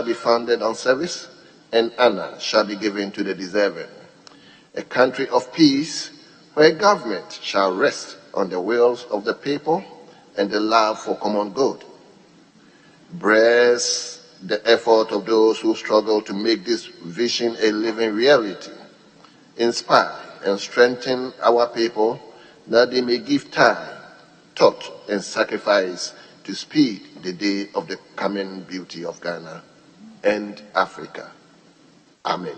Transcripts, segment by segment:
be founded on service, and honor shall be given to the deserving. A country of peace, where government shall rest on the wills of the people and the love for common good. Bless the effort of those who struggle to make this vision a living reality. Inspire and strengthen our people that they may give time, thought, and sacrifice to speed the day of the coming beauty of Ghana and Africa. Amen.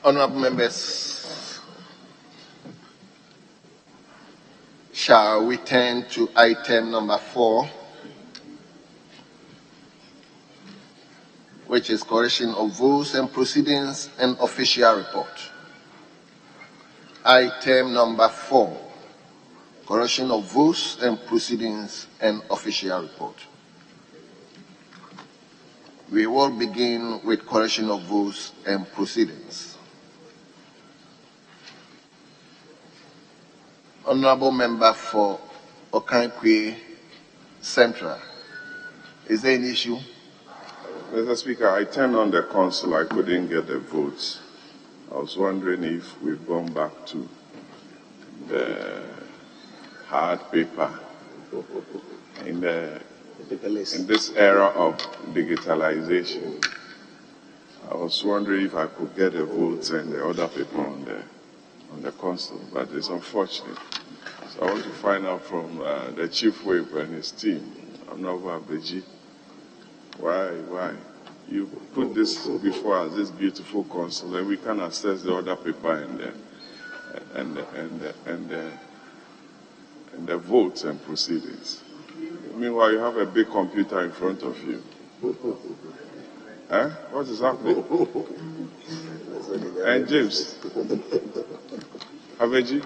Honorable members, shall we turn to item number 4, which is correction of votes and proceedings and official report. Item number 4, correction of votes and proceedings and official report. We will begin with correction of votes and proceedings. Honorable Member for Okankwe Central, is there an issue? Mr. Speaker, I turned on the console. I couldn't get the votes. I was wondering if we've gone back to the hard paper in this era of digitalization. I was wondering if I could get the votes and the other paper on the console, but it's unfortunate. So I want to find out from the Chief Whip and his team, Honorable Abeji, why you put this before us, this beautiful console, and we can access the other paper and the votes and proceedings. Meanwhile, you have a big computer in front of you. What is happening? And James, Abeji.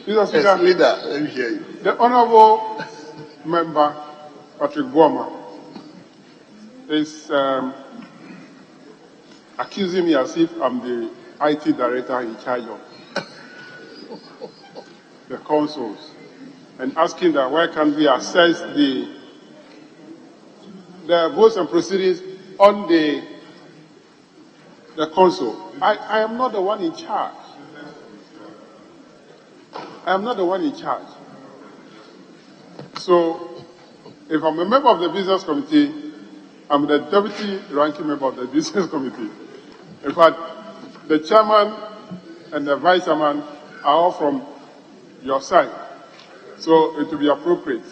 Mr. Speaker, Yes, leader, let me hear you. the Honourable Member Patrick Guama is accusing me as if I'm the IT director in charge of the consoles and asking that why can't we access the votes and proceedings on the console. I am not the one in charge. I am not the one in charge. So, if I'm a member of the business committee, I'm the deputy ranking member of the business committee. In fact, the chairman and the vice chairman are all from your side. So it will be appropriate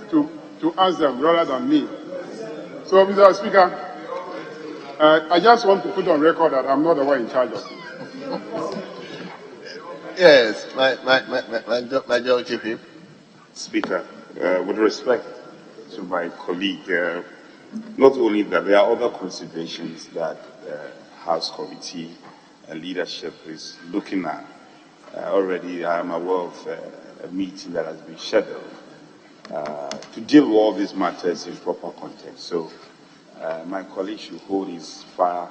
to ask them rather than me. So, Mr. Speaker, I just want to put on record that I'm not the one in charge of it. Yes, my Chief Whip. Speaker, with respect to my colleague, not only that, there are other considerations that the House Committee and leadership is looking at. Already, I am aware of a meeting that has been scheduled to deal with all these matters in proper context. So, my colleague should hold his fire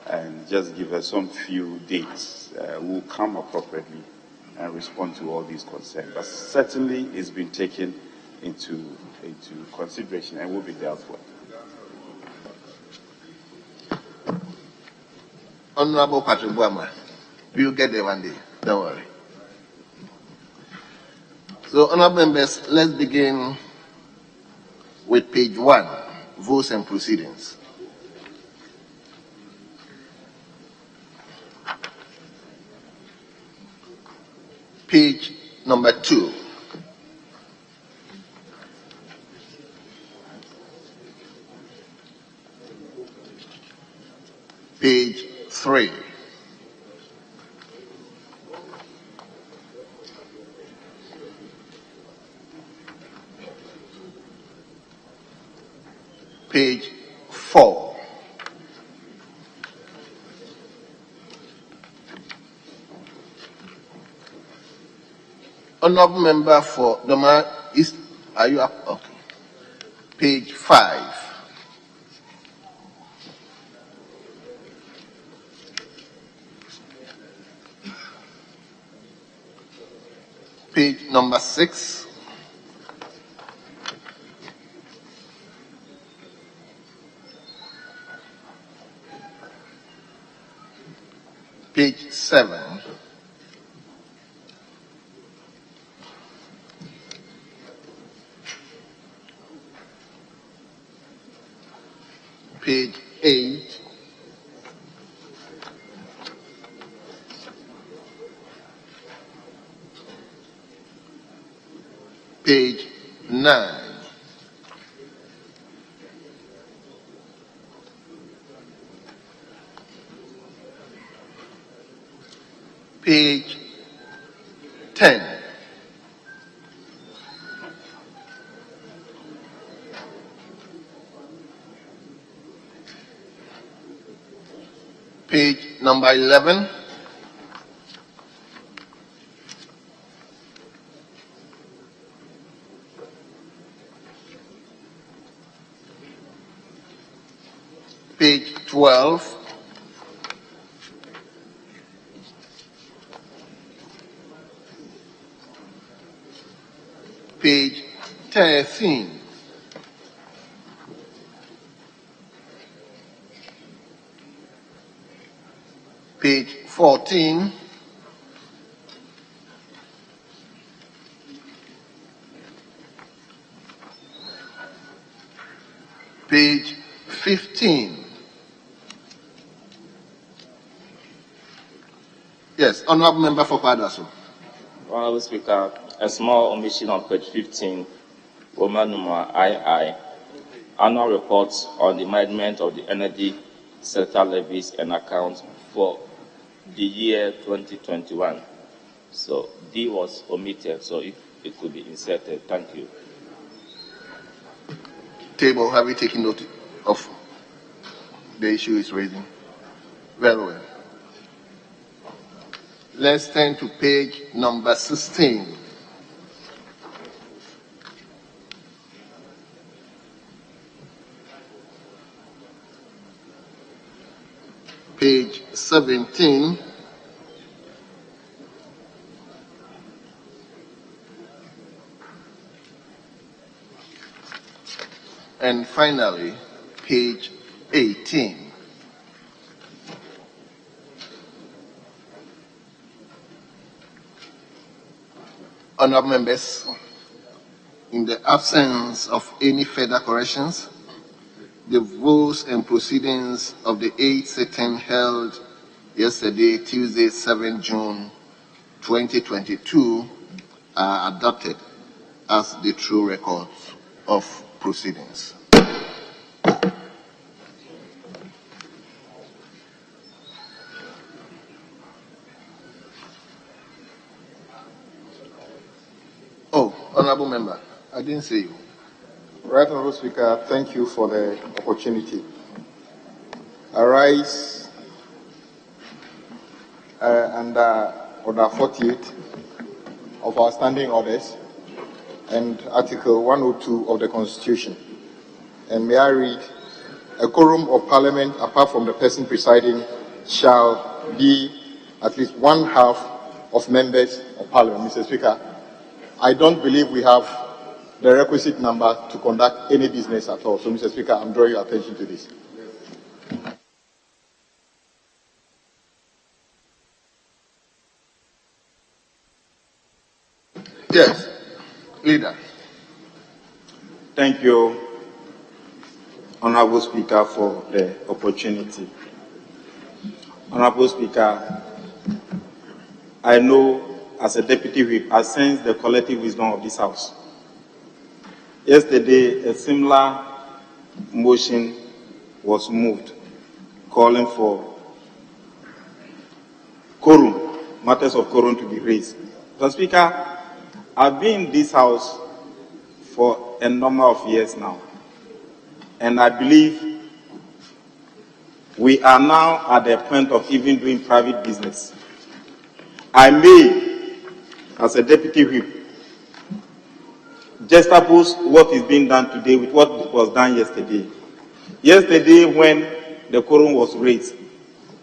and just give us some few dates. We'll come appropriately and respond to all these concerns. But certainly it's been taken into consideration and will be dealt with. Honorable Patrick Guama, we'll get there one day. Don't worry. So, honorable members, let's begin with page 1, votes and proceedings. Page number 2. Page 3. Page 4. Honorable member for Doma East, are you up? Okay. Page 5. Page number 6. Page 7. Page 8. Page 9. Page 10. Page number 11. Page 12. Page 13. Page 14. Page 15. Yes, Honorable Member for Kwadaso. Honorable Speaker, a small omission on page 15, Roman number II, annual reports on the management of the energy sector levies and accounts for the year 2021. So D was omitted, so if it could be inserted. Thank you. Table, have you taken note of the issue is raising? Very well. Let's turn to page number 16. Page 17. And finally, page 18. Honourable members, in the absence of any further corrections, the votes and proceedings of the 8th sitting held yesterday, Tuesday, 7 June 2022, are adopted as the true records of proceedings. Oh, Honourable Member, I didn't see you. Right, Honourable Speaker, thank you for the opportunity. I rise under Order 48 of our standing orders and Article 102 of the Constitution. And may I read, a quorum of Parliament, apart from the person presiding, shall be at least one half of members of Parliament. Mr. Speaker, I don't believe we have the requisite number to conduct any business at all. So, Mr. Speaker, I'm drawing your attention to this. Yes, Leader. Thank you, Honorable Speaker, for the opportunity. Honorable Speaker, I know as a Deputy Whip, I sense the collective wisdom of this House. Yesterday, a similar motion was moved, calling for quorum, matters of quorum to be raised. Mr. Speaker, I've been in this House for a number of years now, and I believe we are now at the point of even doing private business. I may, as a Deputy Whip, juxtapose what is being done today with what was done yesterday. Yesterday, when the quorum was raised,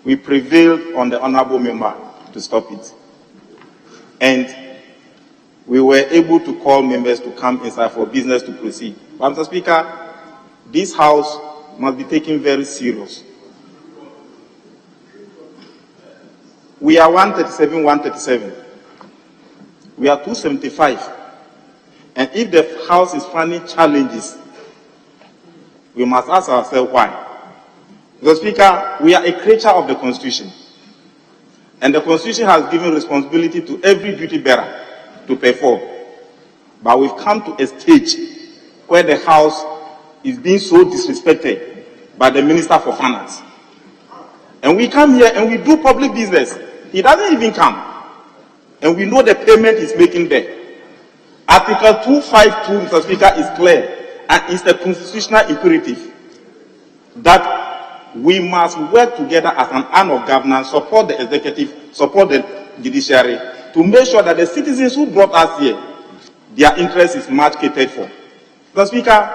we prevailed on the honorable member to stop it. And we were able to call members to come inside for business to proceed. But Mr. Speaker, this House must be taken very serious. We are 137. We are 275. And if the House is finding challenges, we must ask ourselves why. Mr. Speaker, we are a creature of the Constitution. And the Constitution has given responsibility to every duty bearer to perform. But we've come to a stage where the House is being so disrespected by the Minister for Finance. And we come here and we do public business. He doesn't even come. And we know the payment he's making there. Article 252, Mr. Speaker, is clear, and it's a constitutional imperative that we must work together as an arm of governance, support the executive, support the judiciary, to make sure that the citizens who brought us here, their interest is much catered for. Mr. Speaker,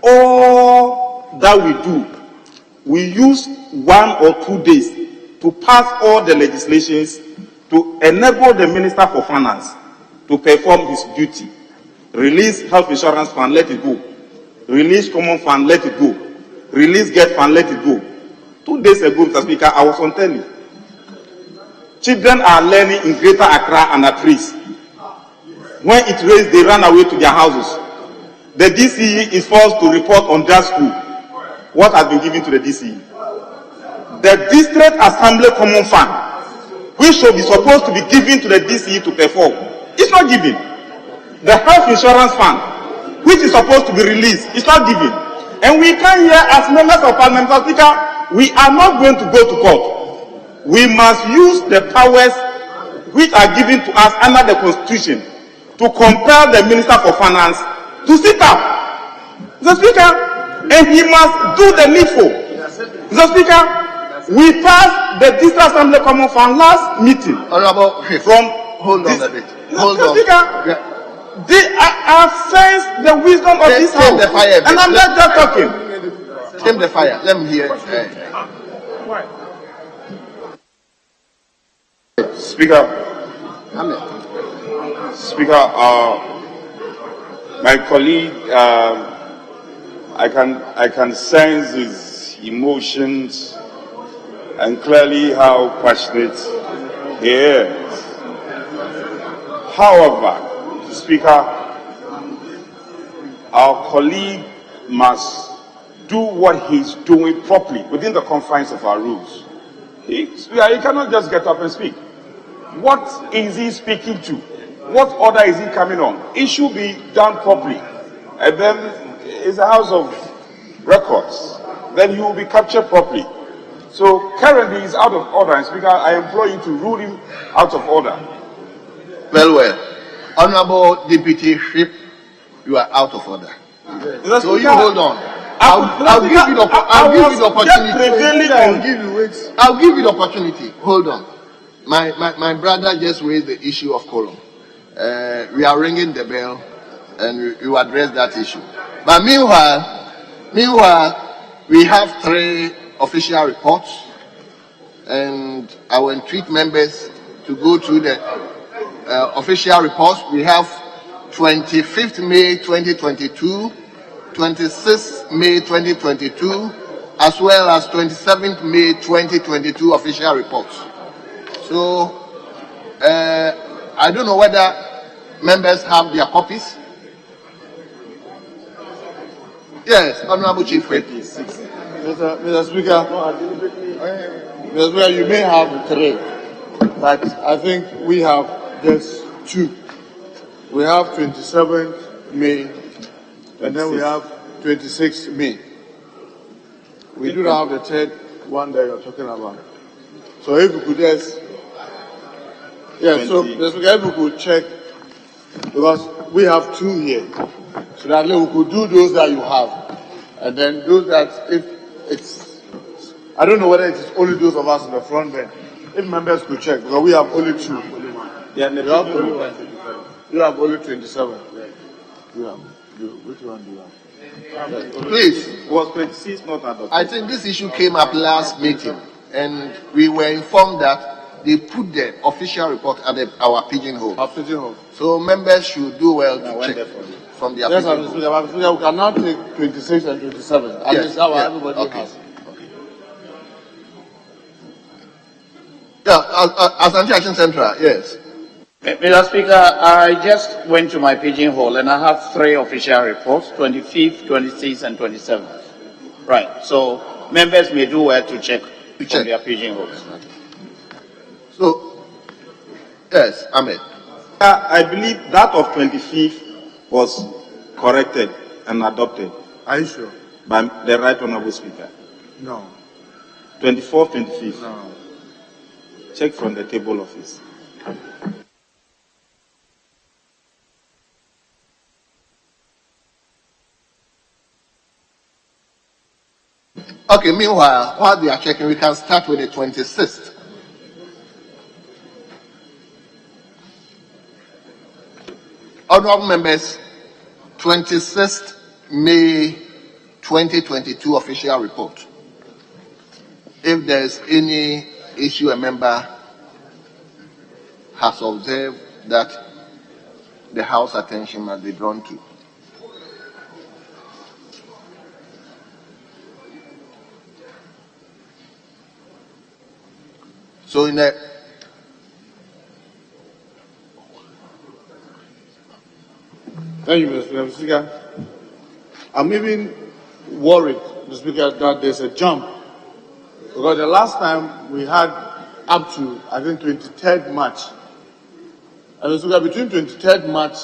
all that we do, we use 1 or 2 days to pass all the legislations to enable the Minister for Finance to perform his duty. Release health insurance fund, let it go. Release common fund, let it go. Release get fund, let it go. 2 days ago, Mr. Speaker, I was on telly. Children are learning in Greater Accra and at risk. When it rains, they run away to their houses. The DCE is forced to report on that school. What has been given to the DCE? The District Assembly Common Fund, which should be supposed to be given to the DCE to perform, it's not given. The Health Insurance Fund, which is supposed to be released, it's not given. And we come here as members of Parliament, Mr. Speaker, we are not going to go to court. We must use the powers which are given to us under the Constitution to compel the Minister for Finance to sit up. Mr. Speaker, and he must do the needful. Mr. Speaker, we passed the District Assembly Common Fund last meeting. Honorable, from hold on a bit. Hold Mr. on. Speaker, I sense the wisdom of this Tame House, the fire a bit. and I'm not just talking. Tame the fire. Let me hear. Speaker, my colleague, I can sense his emotions and clearly how passionate he is. However, Speaker, our colleague must do what he's doing properly within the confines of our rules. He cannot just get up and speak. What is he speaking to? What order is he coming on? It should be done properly. And then it's a house of records. Then he will be captured properly. So currently he's out of order, and Speaker, I implore you to rule him out of order. Well. Honorable Deputy Whip, you are out of order. So you hold on. I'll give you the opportunity. I'll give you the opportunity. Hold on. My brother just raised the issue of quorum. We are ringing the bell, and you address that issue. But meanwhile, we have 3 official reports, and I will entreat members to go through the official reports. We have 25th May 2022, 26th May 2022, as well as 27th May 2022 official reports. So I don't know whether members have their copies. Yes, Honorable Chief Whip. Mr. Speaker, you may have 3, but I think we have just 2. We have 27th May, and then we have 26th May. We do not have the 3rd one that you're talking about. So if we could just, so if we could check, because we have 2 here, so that we could do those that you have, and then those that, if it's, I don't know whether it is only those of us in the front bench. If members could check, because we have only 2. You have only 27. Yeah. Which one do you have? Please. Was 26 not adopted? I think this issue came up last meeting, and we were informed that they put the official report at our pigeonhole. Our pigeonhole. So members should do well to check from their Yes, pigeonhole. we can now take 26 and 27. At least everybody okay. has. Yeah, Asante Action Central, yes. Mr. Speaker, I just went to my pigeonhole and I have 3 official reports, 25th, 26th, and 27th. Right. So members may do well to check from their pigeonholes. So, yes, Ahmed. I believe that of 25th was corrected and adopted. Are you sure? By the Right Honorable Speaker. No. 24th, 25th. No. Check from the table office. Okay, meanwhile, while they are checking, we can start with the 26th. Honorable members, 26th May 2022 official report. If there is any issue a member has observed that the House attention must be drawn to. So in the Thank you, Mr. Speaker. I'm even worried, Mr. Speaker, that there's a jump. Because the last time we had up to, I think, 23rd March. And Mr. Speaker, between 23rd March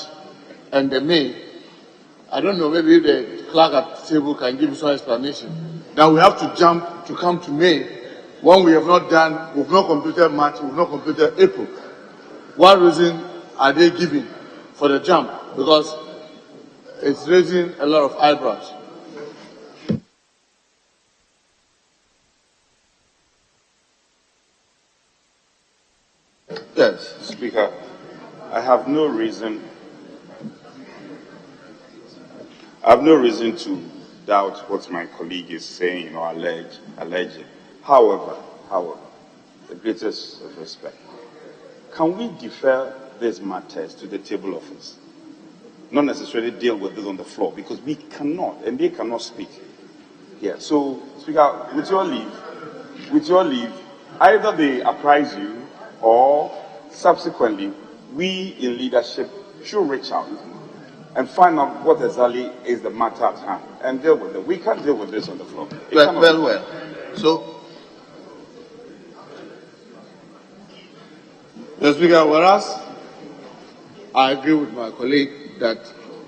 and the May, I don't know, maybe the clerk at the table can give you some explanation. That we have to jump to come to May when we have not done, we've not completed March, we've not completed April. What reason are they giving for the jump? Because it's raising a lot of eyebrows. yes, Speaker, I have no reason to doubt what my colleague is saying or alleging. However, the greatest of respect, can we defer these matters to the table office? Not necessarily deal with this on the floor, because we cannot, and they cannot speak here. So, Speaker, with your leave, either they apprise you or subsequently, we in leadership should reach out and find out what exactly is the matter at hand and deal with it. We can't deal with this on the floor. well. So, Mr. Speaker, whereas I agree with my colleague that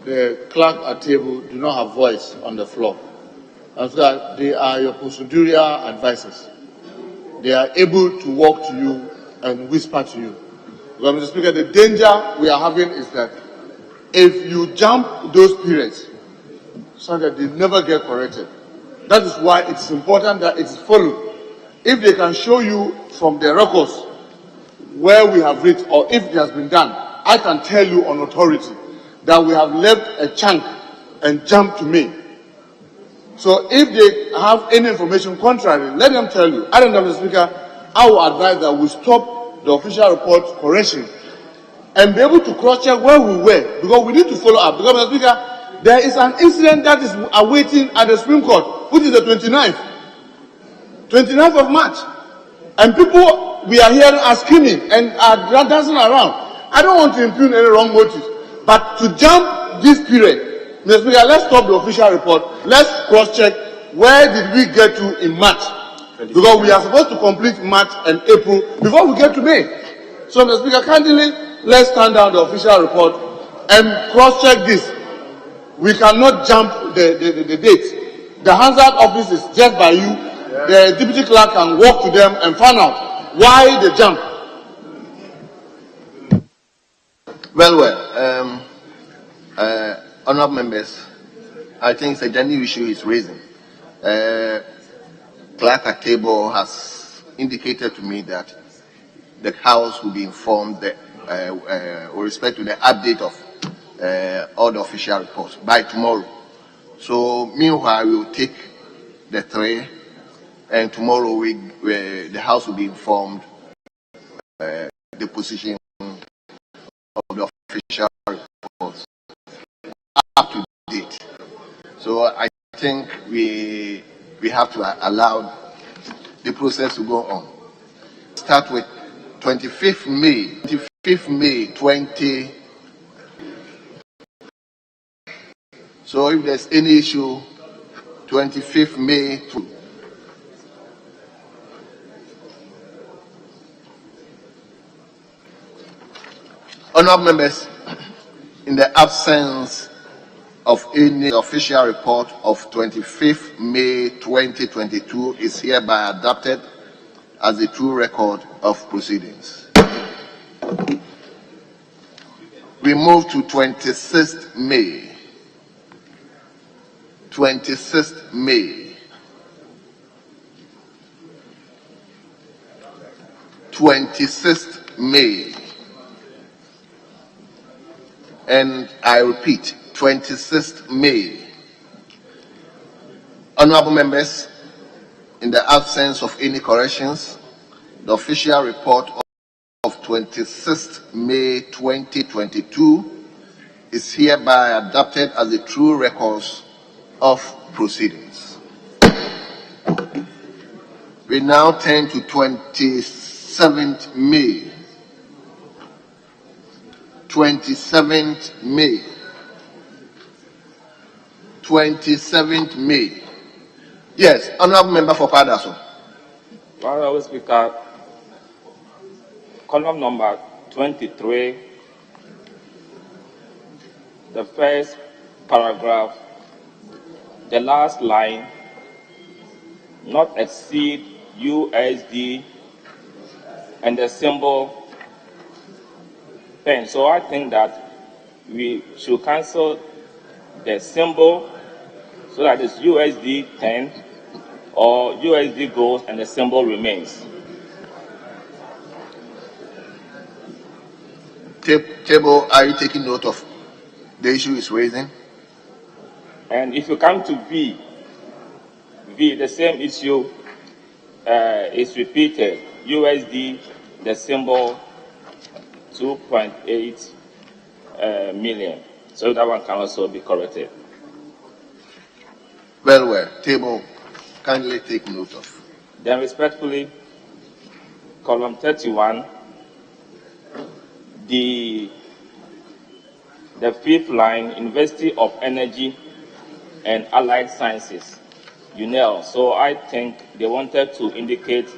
the clerk at table do not have voice on the floor. And so they are your procedural advisors. They are able to walk to you and whisper to you. Because, Mr. Speaker, the danger we are having is that if you jump those periods, so that they never get corrected. That is why it's important that it is followed. If they can show you from the records where we have reached or if it has been done, I can tell you on authority that we have left a chunk and jumped to May. So if they have any information contrary, let them tell you. I don't know, Mr. Speaker, I will advise that we stop the official report correction and be able to cross-check where we were, because we need to follow up. Because, Mr. Speaker, there is an incident that is awaiting at the Supreme Court, which is the 29th of March. And people, we are hearing are screaming and are dancing around. I don't want to impugn any wrong motives, but to jump this period, Mr. Speaker, let's stop the official report. Let's cross-check where did we get to in March, because we are supposed to complete March and April before we get to May. So, Mr. Speaker, kindly let's stand down the official report and cross-check this. We cannot jump the dates. The Hansard office is just by you. The deputy clerk can walk to them and find out why they jump. honorable members, I think it's a genuine issue is raising. Clerk at table has indicated to me that the House will be informed that, with respect to the update of all the official reports by tomorrow. So meanwhile, we will take the 3, and tomorrow the House will be informed the position of the official reports up to date. So I think we have to allow the process to go on. Start with 25th May 20. So if there's any issue, 25th May to honorable members, in the absence of any official report of 25th May 2022 is hereby adopted as a true record of proceedings. We move to 26th May. 26th May. 26th May. And I repeat, 26th May. Honorable members, in the absence of any corrections, the official report of 26th May 2022 is hereby adopted as a true record of proceedings. We now turn to 27th May. 27th May. 27th May. Yes, honorable member for Padaso. Honorable Speaker, column number 23, the first paragraph, the last line, not exceed USD, and the symbol pen. So I think that we should cancel the symbol so that it's USD 10 or USD goes and the symbol remains. Table, are you taking note of the issue is raising? And if you come to V, the same issue is repeated. USD, the symbol 2.8 million. So that one can also be corrected. Well. Table, kindly take note of. Then respectfully, column 31, the fifth line, University of Energy and Allied Sciences, UNEL. So I think they wanted to indicate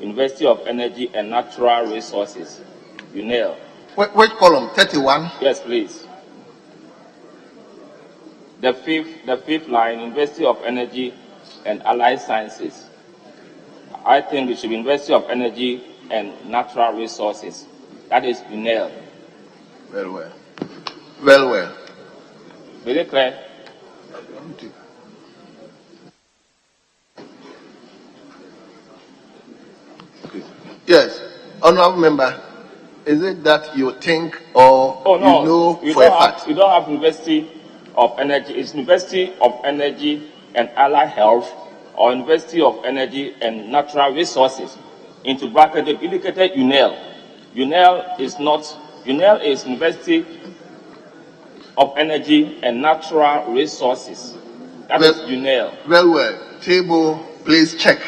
University of Energy and Natural Resources, UNEL. Which column? 31? Yes, please. The fifth line, University of Energy and Allied Sciences. I think it should be University of Energy and Natural Resources. That is UNEL. Well. Very clear? Okay. Yes, honorable member, is it that you think or no, you know for a fact? You don't have University of Energy. It's University of Energy and Allied Health or University of Energy and Natural Resources. Into bracket, they've indicated UNEL. UNEL is University of Energy and Natural Resources. That is UNEL. Well. Table, please check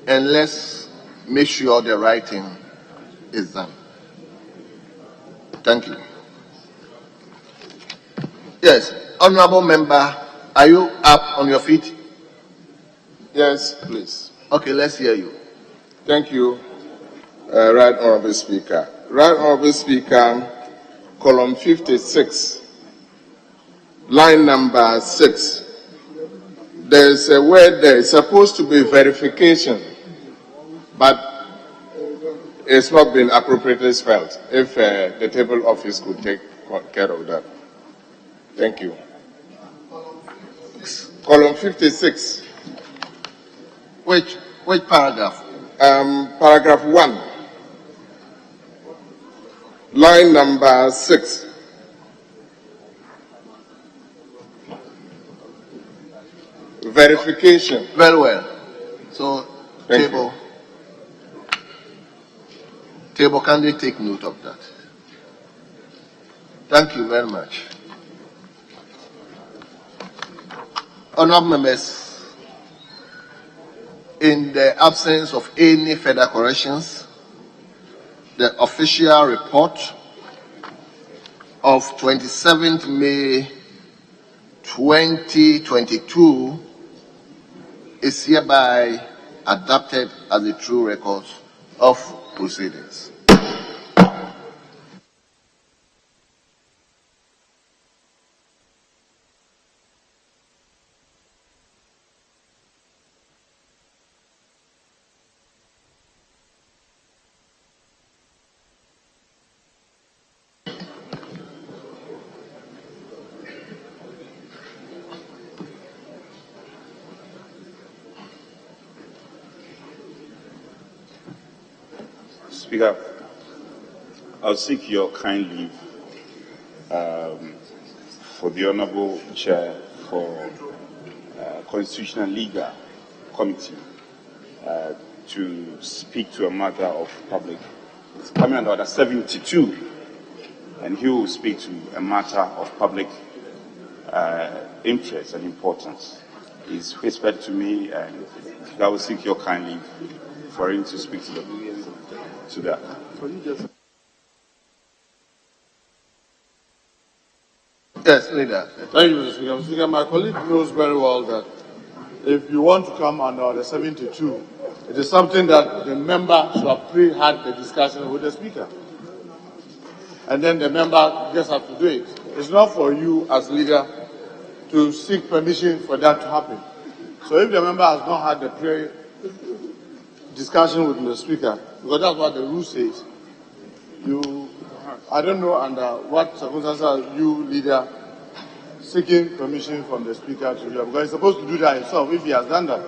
and let's make sure the writing is done. Thank you. Yes, honorable member, are you up on your feet? Yes, please. Okay, let's hear you. Thank you, Right Honorable Speaker. Right Honorable Speaker, column 56, line number 6. There's a word there, it's supposed to be verification, but it's not been appropriately spelled. If the table office could take care of that. Thank you. Column 56. Which paragraph? Paragraph 1. Line number 6. Verification. Very well. So, Thank table. Table, can they take note of that? Thank you very much. Honourable members, in the absence of any further corrections, the official report of 27th May 2022 is hereby adopted as a true record of proceedings. Speaker, I'll seek your kind leave for the Honourable Chair for Constitutional Legal Committee to speak to a matter of public. It's coming under Order 72, and he will speak to a matter of public interest and importance. He's whispered to me, and I will seek your kind leave for him to speak to that. Yes, leader. Thank you, Mr. Speaker. Mr. Speaker, my colleague knows very well that if you want to come under Order 72, it is something that the member should have had the discussion with the Speaker. And then the member just have to do it. It's not for you as leader to seek permission for that to happen. So if the member has not had the discussion with the Speaker, because that's what the rule says, I don't know under what circumstances are you, leader, seeking permission from the Speaker to do that, because he's supposed to do that himself if he has done that.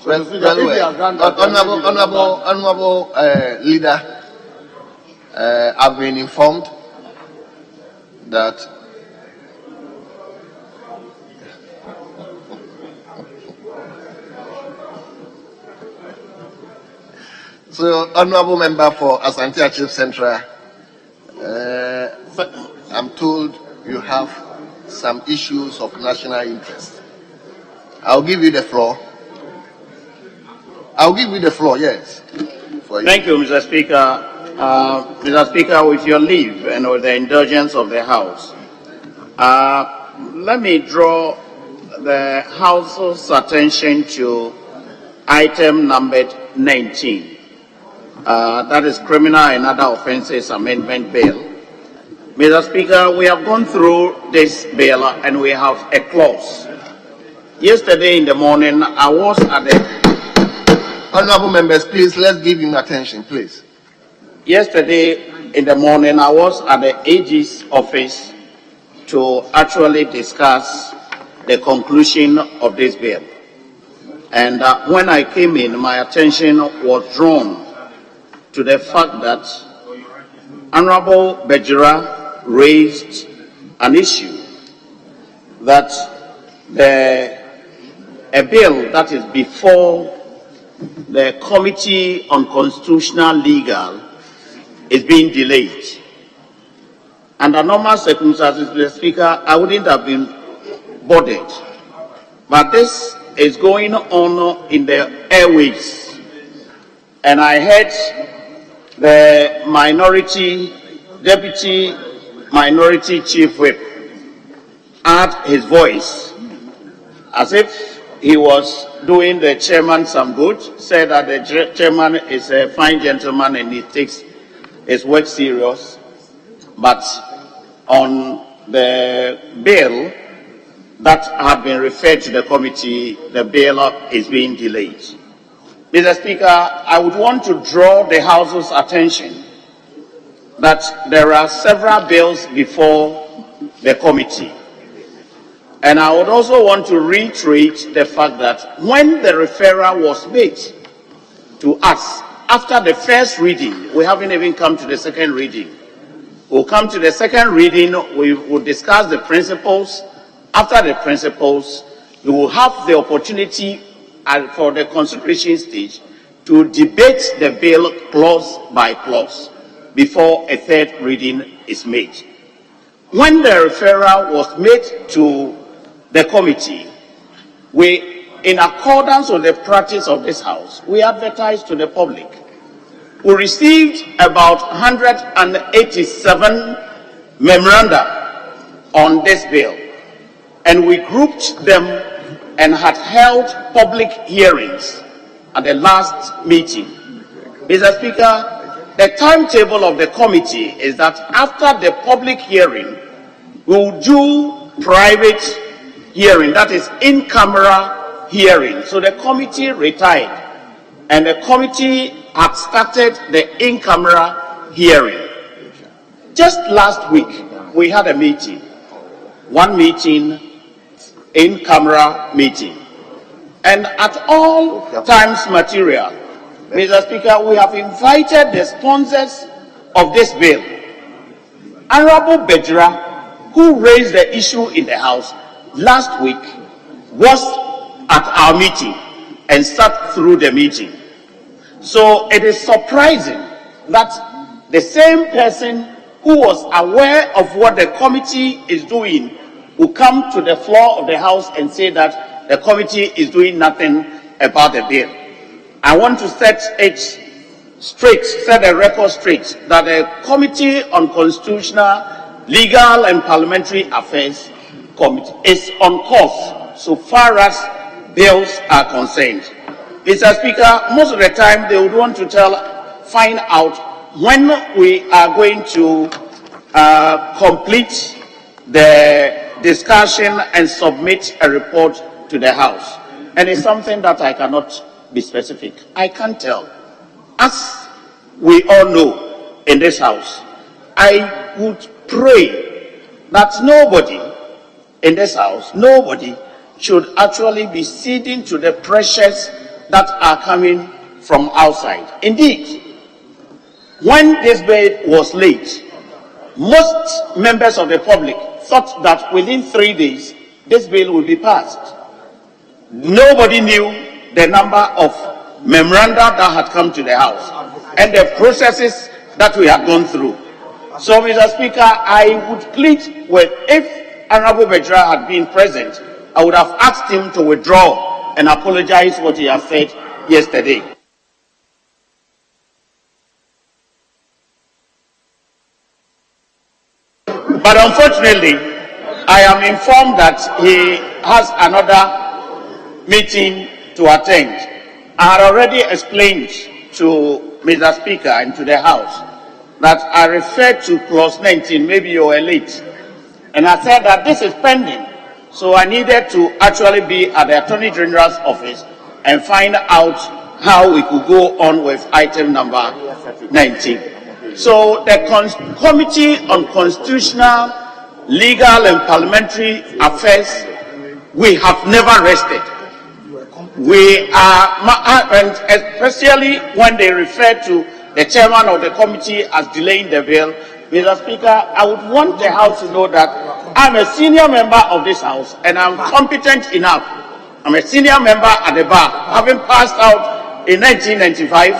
So the Speaker, if he has done that, Honourable leader, I've been informed that so, honourable member for Asante Achif Central, I'm told you have some issues of national interest. I'll give you the floor. Yes. Thank you, Mr. Speaker. Mr. Speaker, with your leave and with the indulgence of the House, let me draw the House's attention to item numbered 19. That is Criminal and Other Offences Amendment Bill. Mr. Speaker, we have gone through this bill and we have a clause. Yesterday in the morning, I was at the... Honourable members, please, let's give him attention, please. Yesterday in the morning, I was at the AG's office to actually discuss the conclusion of this bill. And when I came in, my attention was drawn to the fact that Honourable Bejira raised an issue that a bill that is before the Committee on Constitutional Legal is being delayed. Under normal circumstances, Mr. Speaker, I wouldn't have been bothered. But this is going on in the airwaves. And I heard the Deputy Minority Chief Whip add his voice as if he was doing the chairman some good, said that the chairman is a fine gentleman and he takes his work serious. But on the bill that had been referred to the committee, the bill is being delayed. Mr. Speaker, I would want to draw the House's attention that there are several bills before the committee. And I would also want to reiterate the fact that when the referral was made to us, after the first reading, we haven't even come to the second reading. We'll come to the second reading, we will discuss the principles. After the principles, you will have the opportunity for the consideration stage to debate the bill clause by clause before a third reading is made. When the referral was made to the committee, we, in accordance with the practice of this House, we advertised to the public. We received about 187 memoranda on this bill, and we grouped them and had held public hearings at the last meeting. Mr. Speaker, the timetable of the committee is that after the public hearing, we will do private hearing, that is in-camera hearing. So the committee retired, and the committee had started the in-camera hearing. Just last week, we had a meeting, one meeting, in-camera meeting. And at all times material, Mr. Speaker, we have invited the sponsors of this bill. Honorable Bejra, who raised the issue in the House last week, was at our meeting and sat through the meeting. So it is surprising that the same person who was aware of what the committee is doing will come to the floor of the House and say that the committee is doing nothing about the bill. I want to set the record straight, that the Committee on Constitutional, Legal and Parliamentary Affairs Committee is on course so far as bills are concerned. Mr. Speaker, most of the time they would want to find out when we are going to complete the discussion and submit a report to the House. And it's something that I cannot be specific. I can't tell. As we all know in this House, I would pray that nobody in this House, nobody should actually be ceding to the pressures that are coming from outside. Indeed, when this bill was laid, most members of the public thought that within 3 days, this bill would be passed. Nobody knew the number of memoranda that had come to the House and the processes that we had gone through. So, Mr. Speaker, I would plead with, if Honorable Bejra had been present, I would have asked him to withdraw and apologize what he has said yesterday. But unfortunately, I am informed that he has another meeting to attend. I had already explained to Mr. Speaker and to the House that I referred to clause 19, maybe you were late, and I said that this is pending. So I needed to actually be at the Attorney General's office and find out how we could go on with item number 19. So the Committee on Constitutional, Legal and Parliamentary Affairs, we have never rested. We are, and especially when they refer to the chairman of the committee as delaying the bill, Mr. Speaker, I would want the House to know that I'm a senior member of this House and I'm competent enough. I'm a senior member at the bar, having passed out in 1995,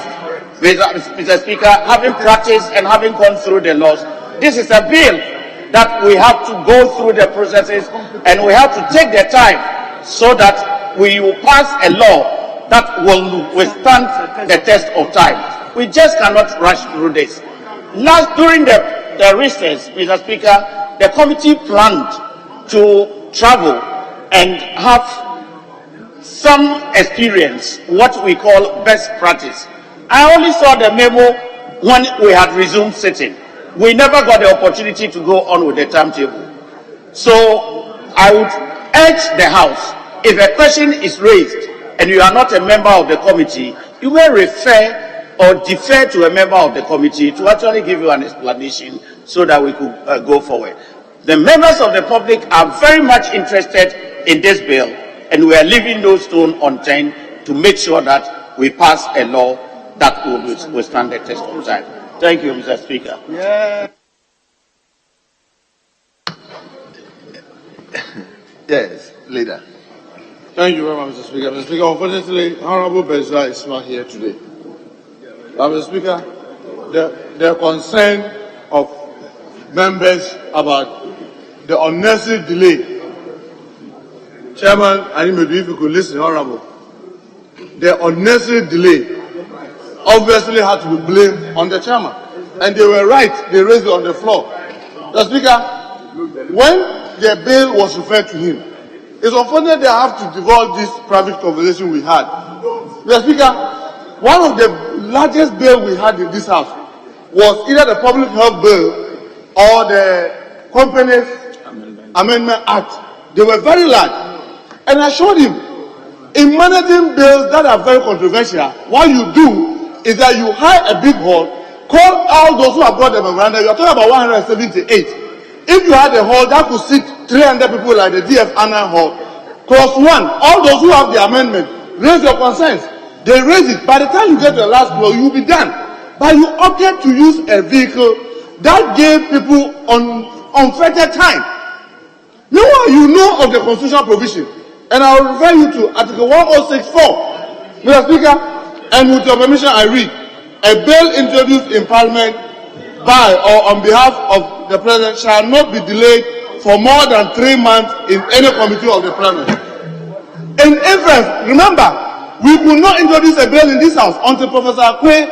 Mr. Speaker, having practiced and having gone through the laws. This is a bill that we have to go through the processes and we have to take the time so that we will pass a law that will withstand the test of time. We just cannot rush through this. During the recess, Mr. Speaker, the committee planned to travel and have some experience, what we call best practice. I only saw the memo when we had resumed sitting. We never got the opportunity to go on with the timetable. So I would urge the House, if a question is raised and you are not a member of the committee, you may refer or defer to a member of the committee to actually give you an explanation so that we could go forward. The members of the public are very much interested in this bill, and we are leaving no stone unturned to make sure that we pass a law that will withstand the test of time. Thank you, Mr. Speaker. Yeah. Yes, leader. Thank you very much, Mr. Speaker. Mr. Speaker, unfortunately, Honorable Bezra is not here today. Mr. Speaker, the concern of members about the unnecessary delay. Chairman, I need maybe if you could listen, Honorable. The unnecessary delay obviously had to be blamed on the chairman. And they were right, they raised it on the floor. Mr. Speaker, when the bill was referred to him, it's unfortunate they have to divulge this private conversation we had. Mr. Speaker, one of the largest bills we had in this house was either the Public Health Bill or the Companies Amendment Act. They were very large. And I showed him, in managing bills that are very controversial, what you do is that you hire a big hall, call all those who have brought the memoranda. You are talking about 178. If you had a hall that could seat 300 people like the DF Annan Hall, clause 1, all those who have the amendment, raise your concerns. They raise it. By the time you get to the last clause, you will be done. But you opted to use a vehicle that gave people unfettered time. Meanwhile, you know of the constitutional provision. And I will refer you to Article 1064. Mr. Speaker, and with your permission, I read. A bill introduced in Parliament by or on behalf of the President shall not be delayed for more than 3 months in any committee of the Parliament. In inference, remember, we could not introduce a bill in this house until Professor Akwe,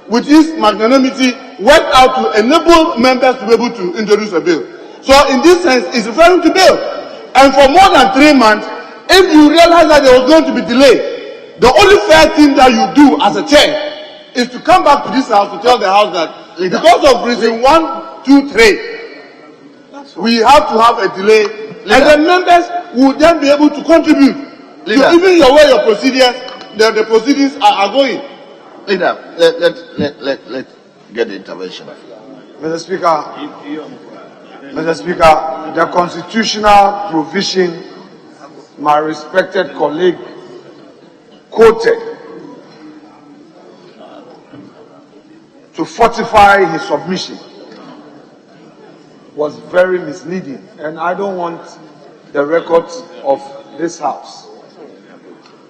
with his magnanimity, worked out to enable members to be able to introduce a bill. So in this sense, it's referring to bill. And for more than 3 months, if you realize that there was going to be delay, the only fair thing that you do as a chair is to come back to this house to tell the house that because of reason 1, 2, 3, we have to have a delay, and the members will then be able to contribute to even your way your procedures, the proceedings are going. Leader, let's get the intervention. Mr. Speaker, the constitutional provision my respected colleague quoted to fortify his submission was very misleading, and I don't want the records of this House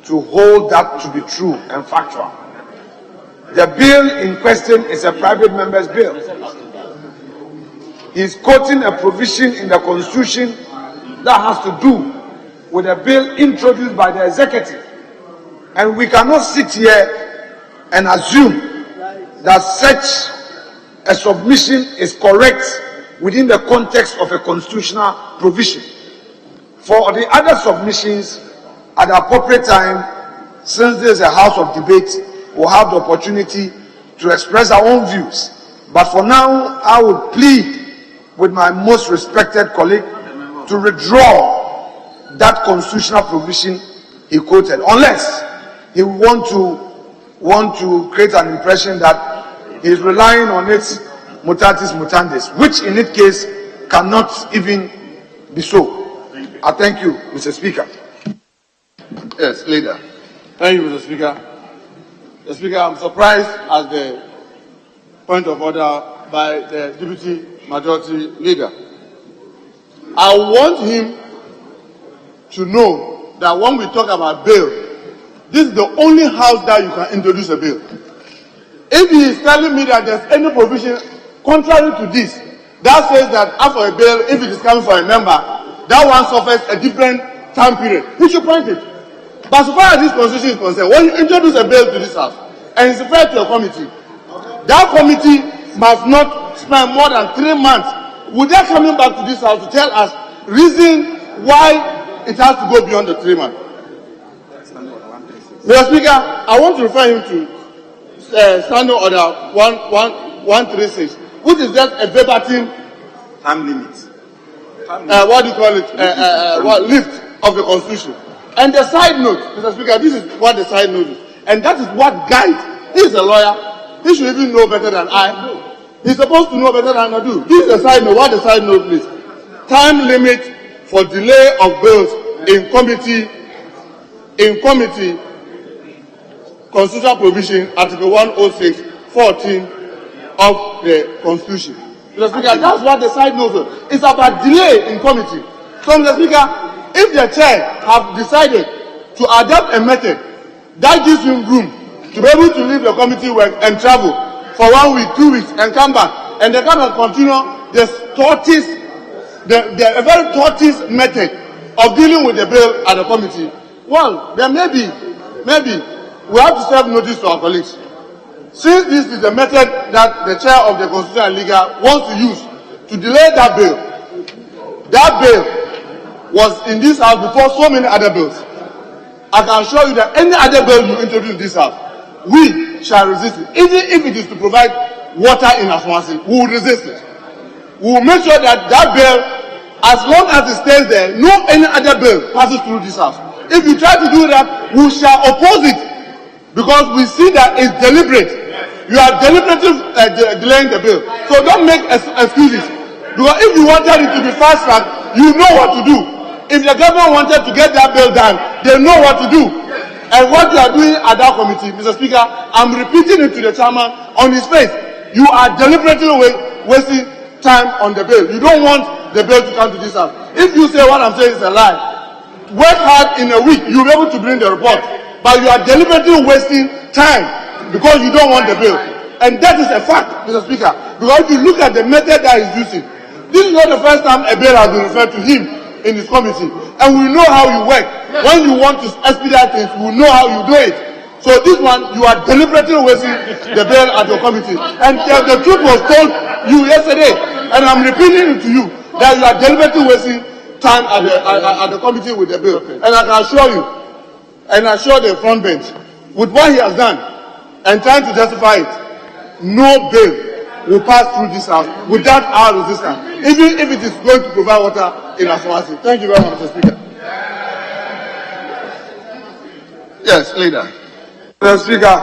to hold that to be true and factual. The bill in question is a private member's bill. He's quoting a provision in the Constitution that has to do with a bill introduced by the executive. And we cannot sit here and assume that such a submission is correct within the context of a constitutional provision. For the other submissions, at the appropriate time, since there is a house of debate, we'll have the opportunity to express our own views. But for now, I would plead with my most respected colleague to withdraw that constitutional provision he quoted, unless he want to create an impression that he is relying on its mutatis mutandis, which in its case cannot even be so. I thank you, Mr. Speaker. Yes, Leader. Thank you, Mr. Speaker. Mr. Speaker, I'm surprised at the point of order by the Deputy Majority Leader. I want him to know that when we talk about bill, this is the only house that you can introduce a bill. If he is telling me that there's any provision contrary to this, that says that after a bill, if it is coming for a member, that one suffers a different time period, he should point it. But so far as this constitution is concerned, when you introduce a bill to this house and it's referred to a committee, that committee must not spend more than 3 months without coming back to this house to tell us reason why it has to go beyond the 3 months. Mr. Speaker, I want to refer him to Standing Order 136, which is just a verbatim Time limit. what do you call it? Lift of the Constitution. And the side note, Mr. Speaker, this is what the side note is. And that is what guides. He is a lawyer. He should even know better than I. He's supposed to know better than I do. This is the side note. What the side note is? Time limit for delay of bills in committee, constitutional provision, Article 106(14) of the Constitution. Mr. Speaker, that's what the side note is. It's about delay in committee. So, Mr. Speaker, if the chair have decided to adopt a method that gives him room to be able to leave the committee work and travel for 1 week, 2 weeks, and come back. And they cannot continue the a very tortoise method of dealing with the bill at the committee. Well, then maybe we have to serve notice to our colleagues. Since this is the method that the chair of the Constitution and Legal wants to use to delay that bill was in this house before so many other bills. I can assure you that any other bill you introduce in this house, we shall resist it. Even if it is to provide water in Aswansi, we will resist it. We will make sure that that bill, as long as it stays there, no any other bill passes through this house. If you try to do that, we shall oppose it, because we see that it's deliberate. You are deliberately delaying the bill. So don't make excuses. Because if you wanted it to be fast track, you know what to do. If the government wanted to get that bill done, they know what to do. And what you are doing at that committee, Mr. Speaker, I'm repeating it to the chairman on his face. You are deliberately wasting time on the bill. You don't want the bill to come to this house. If you say what I'm saying is a lie, work hard in a week, you'll be able to bring the report. But you are deliberately wasting time because you don't want the bill. And that is a fact, Mr. Speaker. Because if you look at the method that he's using, this is not the first time a bill has been referred to him in his committee. And we know how you work. When you want to expedite things, we know how you do it. So this one, you are deliberately wasting the bill at your committee. And the truth was told you yesterday. And I'm repeating it to you, that you are deliberately wasting time at the committee with the bill. And I can assure you, and assure the front bench, with what he has done, and trying to justify it, no bill will pass through this house without our resistance, even if it is going to provide water in Aswansi. Thank you very much, Mr. Speaker. Yes, leader. Mr. Speaker,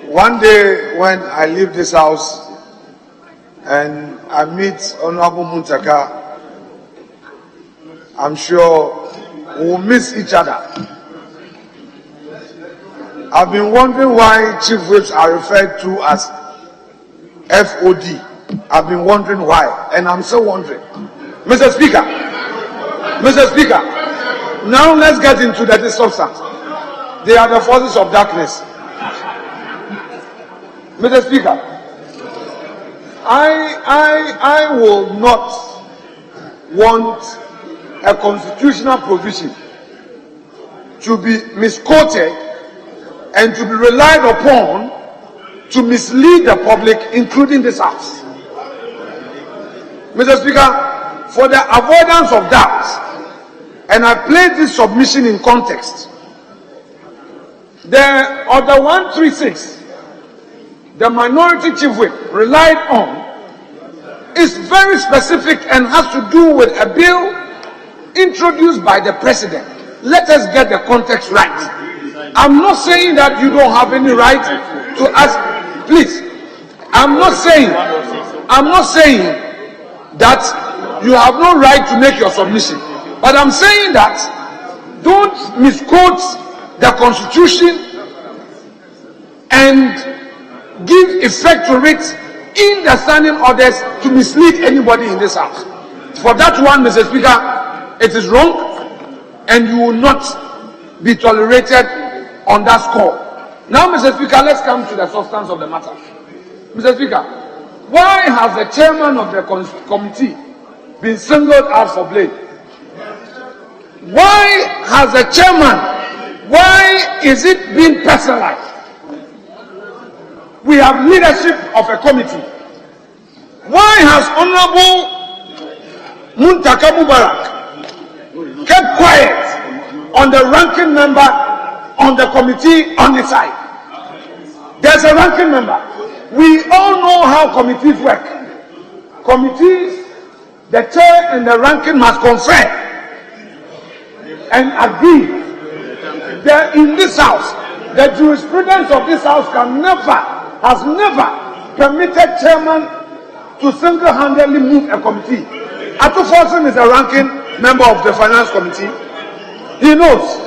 one day when I leave this house and I meet Honorable Muntaka, I'm sure we will miss each other. I've been wondering why chief whips are referred to as FOD. I've been wondering why, and I'm still wondering. Mr. Speaker, now let's get into the substance. They are the forces of darkness. Mr. Speaker, I will not want a constitutional provision to be misquoted and to be relied upon to mislead the public, including this house. Mr. Speaker, for the avoidance of doubt, and I place this submission in context, the Order 136, the minority chief whip relied on, is very specific and has to do with a bill introduced by the president. Let us get the context right. I'm not saying that you don't have any right to ask, please. I'm not saying that you have no right to make your submission. But I'm saying that don't misquote the Constitution and give effect to it in the standing orders to mislead anybody in this house. For that one, Mr. Speaker, it is wrong, and you will not be tolerated on that score. Now, Mr. Speaker, let's come to the substance of the matter. Mr. Speaker, why has the chairman of the committee been singled out for blame? Why has the chairman, why is it being personalized? We have leadership of a committee. Why has Honorable Muntaka Mubarak kept quiet on the ranking member on the committee on the side? There's a ranking member. We all know how committees work. Committees, the chair and the ranking must confer and agree. In this house, the jurisprudence of this house has never permitted chairman to single-handedly move a committee. Atu Forson is a ranking member of the finance committee. He knows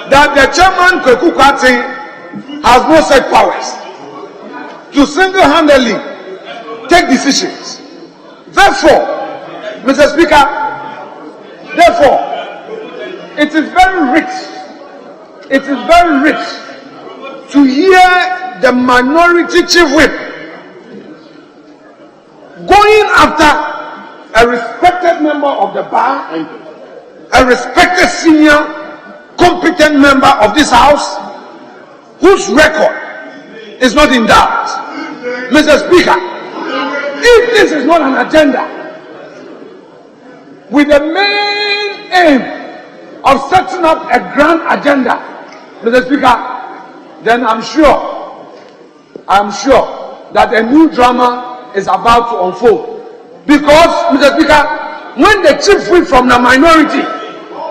that the chairman Kweku Kwate has no such powers to single-handedly take decisions. Therefore, Mr. Speaker, it is very rich. It is very rich to hear the minority chief whip going after a respected member of the bar, a respected senior competent member of this house whose record is not in doubt. Mr. Speaker, if this is not an agenda with the main aim of setting up a grand agenda, Mr. Speaker, then I'm sure that a new drama is about to unfold. Because, Mr. Speaker, when the chief whip from the minority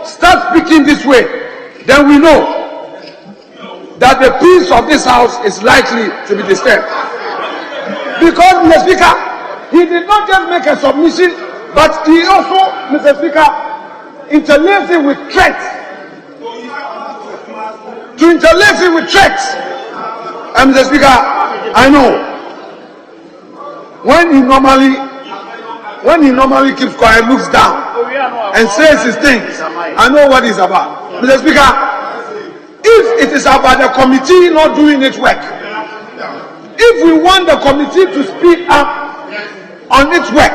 starts speaking this way, then we know that the peace of this house is likely to be disturbed. Because, Mr. Speaker, he did not just make a submission, but he also, Mr. Speaker, interlaced it with threats. To interlace it with threats. And Mr. Speaker, I know when he normally keeps quiet, looks down and says his things, I know what he's about. Mr. Speaker, if it is about the committee not doing its work, if we want the committee to speed up on its work,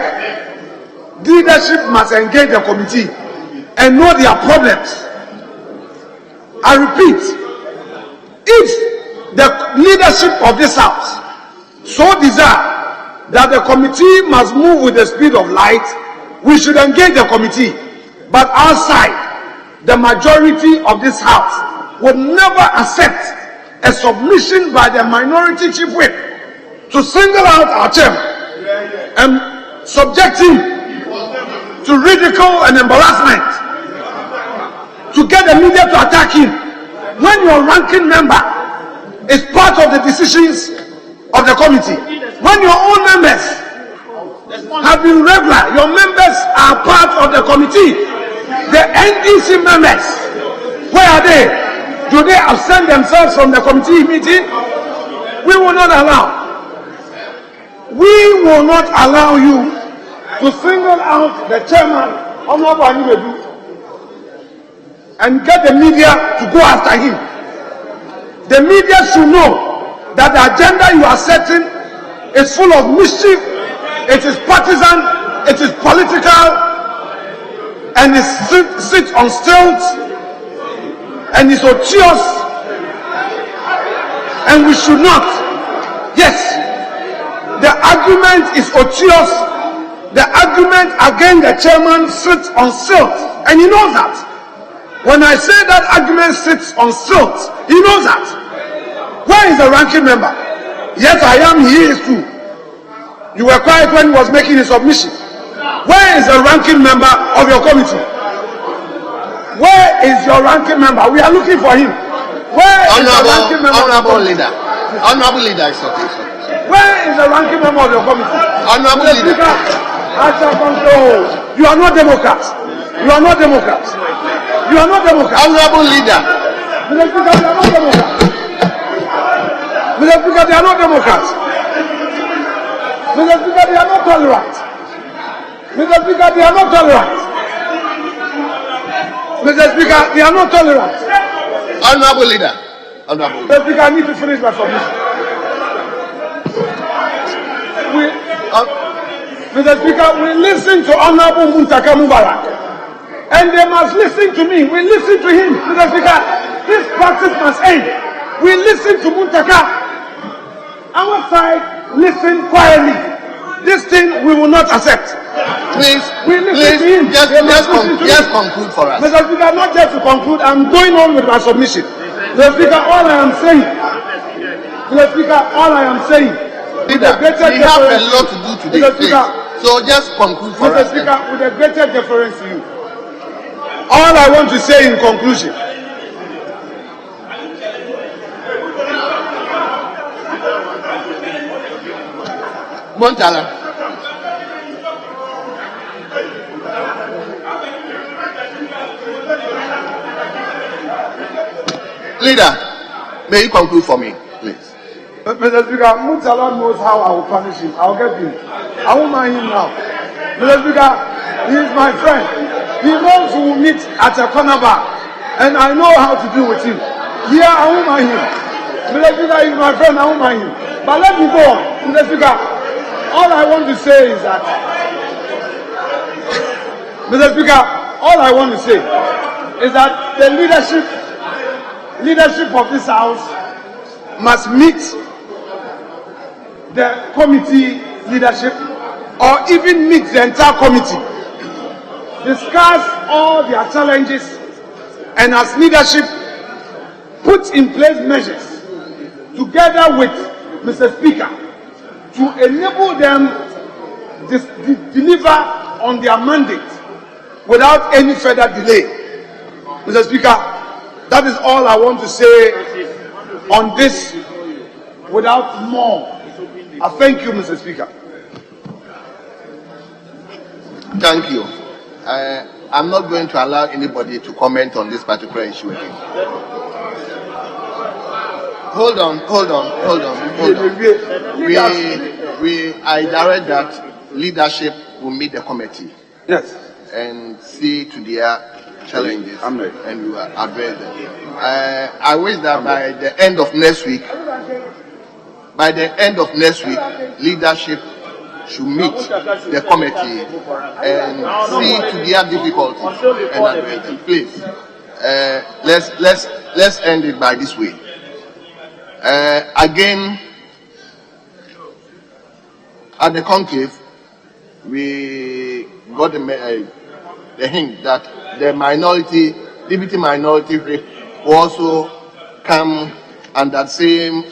leadership must engage the committee and know their problems. I repeat, if the leadership of this house so desire that the committee must move with the speed of light, we should engage the committee. But outside, the majority of this house would never accept a submission by the minority chief whip to single out our chairman and subject him to ridicule and embarrassment, to get the media to attack him when your ranking member is part of the decisions of the committee. When your own members have been regular, your members are part of the committee. The NDC members, where are they? Do they absent themselves from the committee meeting? We will not allow. We will not allow you to single out the chairman of Honorable and get the media to go after him. The media should know that the agenda you are setting is full of mischief, it is partisan, it is political, and it sits on stilts, and it's obtuse, and we should not. Yes, the argument is obtuse. The argument against the chairman sits on stilts, and he knows that. When I say that argument sits on stilts, he knows that. Where is the ranking member? Yes, I am, he is too. You were quiet when he was making his submission. Where is the ranking member of your committee? Where is your ranking member? We are looking for him. Where is the ranking member? Honorable leader. Honorable leader, it's okay. Where is the ranking member of your committee? Honorable leader. You are not Democrats. You are not Democrats. You are not Democrats. Honorable leader. Mr. Speaker, they are not Democrats. Mr. Speaker, they are not Democrats. Mr. Speaker, they are not tolerant. Mr. Speaker, they are not tolerant. Mr. Speaker, they are not tolerant. Honorable leader. Honorable. Mr. Speaker, I need to finish my submission. Mr. Speaker, we listen to Honorable Muntaka Mubarak, and they must listen to me. We listen to him. Mr. Speaker, this practice must end. We listen to Muntaka. Our side listen quietly. This thing we will not accept. Please, we listen to him. Just conclude for us. Mr. Speaker, not just to conclude, I'm going on with my submission. Mr. Speaker, all I am saying, Mr. Speaker, all I am saying, leader, we have a lot to do today. Mr. Speaker, so just conclude for us. Mr. Speaker, with a greater deference to you, all I want to say in conclusion, Montala. Leader, may you conclude for me, please? Mr. Speaker, Muntala knows how I will punish him. I will get him. I won't mind him now. Mr. Speaker, he is my friend. He knows we will meet at a corner bar. and I know how to deal with him. Here, I won't mind him. Mr. Speaker is my friend, I won't mind him. But let me go on. Mr. Speaker, all I want to say is that, Mr. Speaker, all I want to say is that the leadership of this House must meet the committee leadership or even meet the entire committee, discuss all their challenges, and as leadership put in place measures together with Mr. Speaker to enable them to deliver on their mandate without any further delay. Mr. Speaker, that is all I want to say on this without more. I thank you, Mr. Speaker. Thank you. I'm not going to allow anybody to comment on this particular issue again. Hold on. I direct that leadership will meet the committee. Yes. And see to their challenges, and we will address them. I wish that by the end of next week, leadership should meet the committee and see to their difficulties and address them. Please, let's end it by this way. Again, at the conclave, we got the hint that the deputy minority whip will also come under same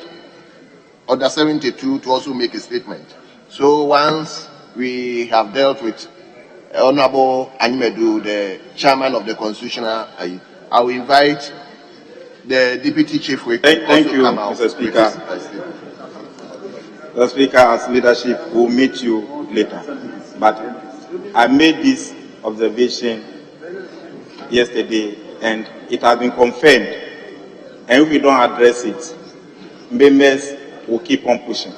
order 72 to also make a statement. So once we have dealt with Honorable Animedu, the chairman of the Constitutional, I will invite the deputy chief whip to Thank also you, come out. Mr. Speaker. Mr. Speaker, as leadership, we'll meet you later. But I made this observation yesterday, and it has been confirmed. And if we don't address it, members will keep on pushing.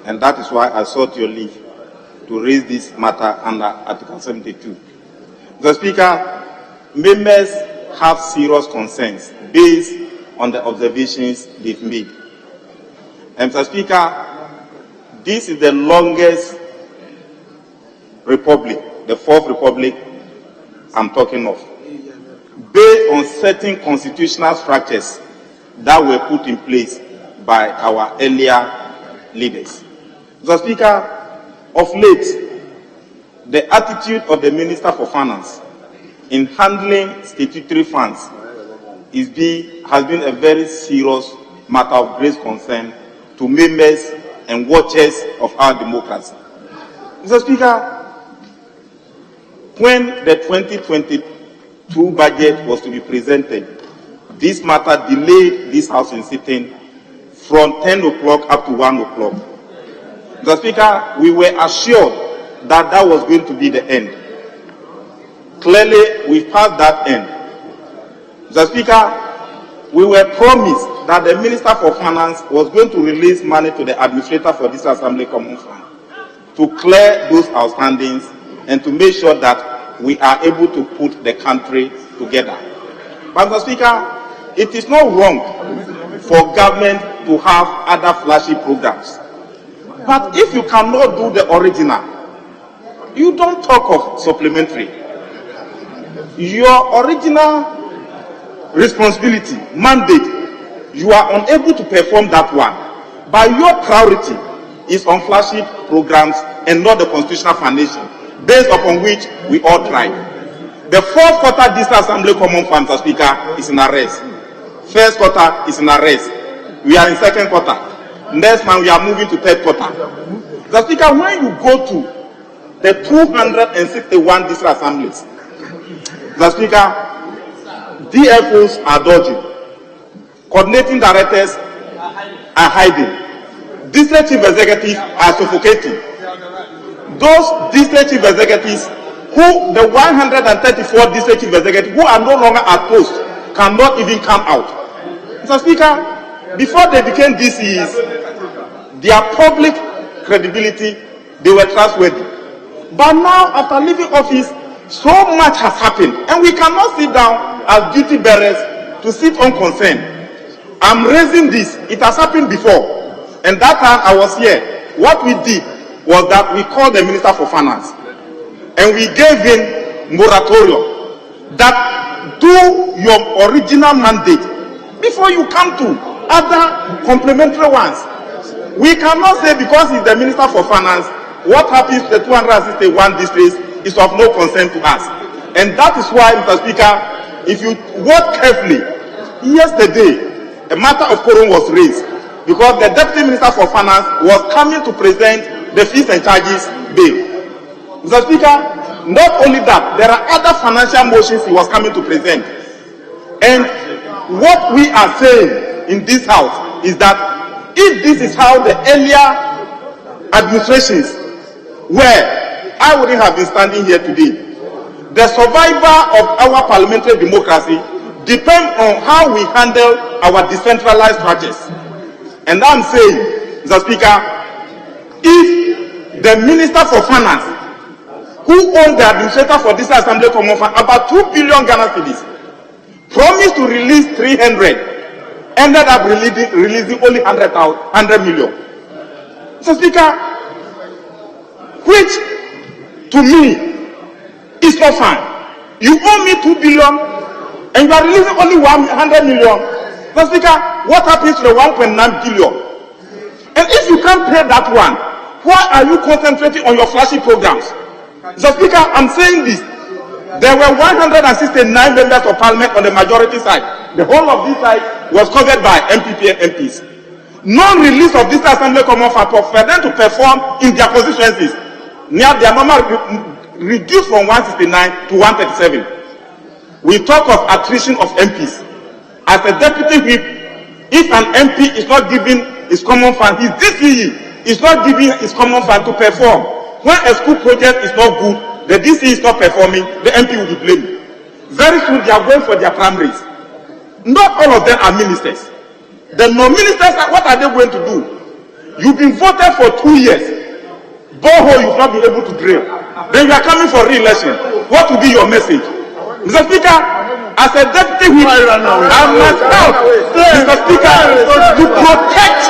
And that is why I sought your leave to raise this matter under Article 72. Mr. Speaker, members have serious concerns based on the observations they've made. And Mr. Speaker, this is the longest republic, the fourth republic I'm talking of, based on certain constitutional structures that were put in place by our earlier leaders. Mr. Speaker, of late, the attitude of the Minister for Finance in handling statutory funds has been a very serious matter of great concern to members and watchers of our democracy. Mr. Speaker, when the 2022 budget was to be presented, this matter delayed this House in sitting from 10 o'clock up to 1 o'clock. Mr. Speaker, we were assured that that was going to be the end. Clearly, we passed that end. Mr. Speaker, we were promised that the Minister for Finance was going to release money to the administrator for this Assembly Common Fund to clear those outstandings and to make sure that we are able to put the country together. But Mr. Speaker, it is not wrong for government to have other flashy programs. But if you cannot do the original, you don't talk of supplementary. Your original responsibility, mandate, you are unable to perform that one. But your priority is on flashy programs and not the constitutional foundation, based upon which we all try. The fourth quarter District Assembly Common Fund, Mr. Speaker, is in arrest. First quarter is in arrest. We are in second quarter. Next month we are moving to third quarter. Mr. Speaker, when you go to the 261 district assemblies, Mr. Speaker, DFOs are dodging. Coordinating directors are hiding. District chief executives are suffocating. Those district chief executives who, the 134 district chief executives who are no longer at post, cannot even come out. Mr. Speaker, before they became DCEs, their public credibility, they were trustworthy. But now, after leaving office, so much has happened, and we cannot sit down as duty bearers to sit on concern. I'm raising this. It has happened before. And that time I was here. What we did was that we called the Minister for Finance and we gave him moratorium that do your original mandate before you come to other complementary ones. We cannot say because he's the Minister for Finance, what happens to the 261 districts is of no concern to us. And that is why, Mr. Speaker, if you watch carefully, yesterday a matter of quorum was raised because the Deputy Minister for Finance was coming to present the fees and charges bill. Mr. Speaker, not only that, there are other financial motions he was coming to present. And what we are saying in this house is that if this is how the earlier administrations were, I wouldn't have been standing here today. The survival of our parliamentary democracy depends on how we handle our decentralized structures. And I'm saying, Mr. Speaker, if the Minister for Finance, who owns the administrator for this Assembly Common Fund, about 2 billion Ghana cedis, promised to release 300, ended up releasing only 100 million. Mr. Speaker, which to me is not fine. You owe me 2 billion and you are releasing only 100 million. Mr. Speaker, what happens to the 1.9 billion? And if you can't pay that one, why are you concentrating on your flashy programs? Mr. Speaker, I'm saying this. There were 169 members of parliament on the majority side. The whole of this side was covered by MPP and MPs. Non-release of this Assembly Common Fund for them to perform in their constituencies. Near their normal reduced from 169 to 137. We talk of attrition of MPs. As a deputy whip, if an MP is not giving his common fund, his DCE is not giving his common fund to perform. When a school project is not good, the DCE is not performing, the MP will be blamed. Very soon they are going for their primaries. Not all of them are ministers. The non-ministers, what are they going to do? You've been voted for 2 years. Borehole you've not been able to drill. Then you are coming for re-election. What will be your message? Mr. Speaker, as a deputy whip, I must help, Mr. Speaker, to protect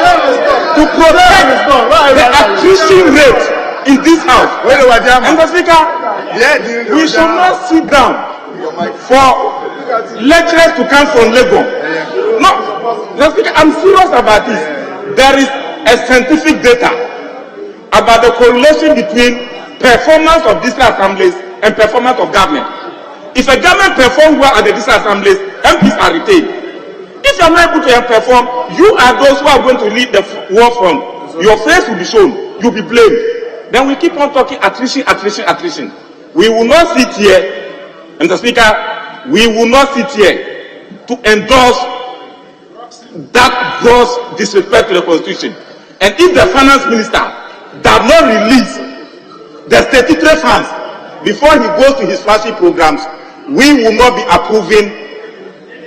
the attrition rate in this house. And Mr. Speaker, we should not sit down for lecturers to come from Lagos. No, Mr. Speaker, I'm serious about this. There is a scientific data about the correlation between performance of district assemblies and performance of government. If a government performs well at the district assemblies, MPs are retained. If you are not able to perform, you are those who are going to lead the war front. Your face will be shown. You'll be blamed. Then we keep on talking attrition. We will not sit here, Mr. Speaker, we will not sit here to endorse that gross disrespect to the Constitution. And if the finance minister does not release the statutory funds before he goes to his flashy programs, we will not be approving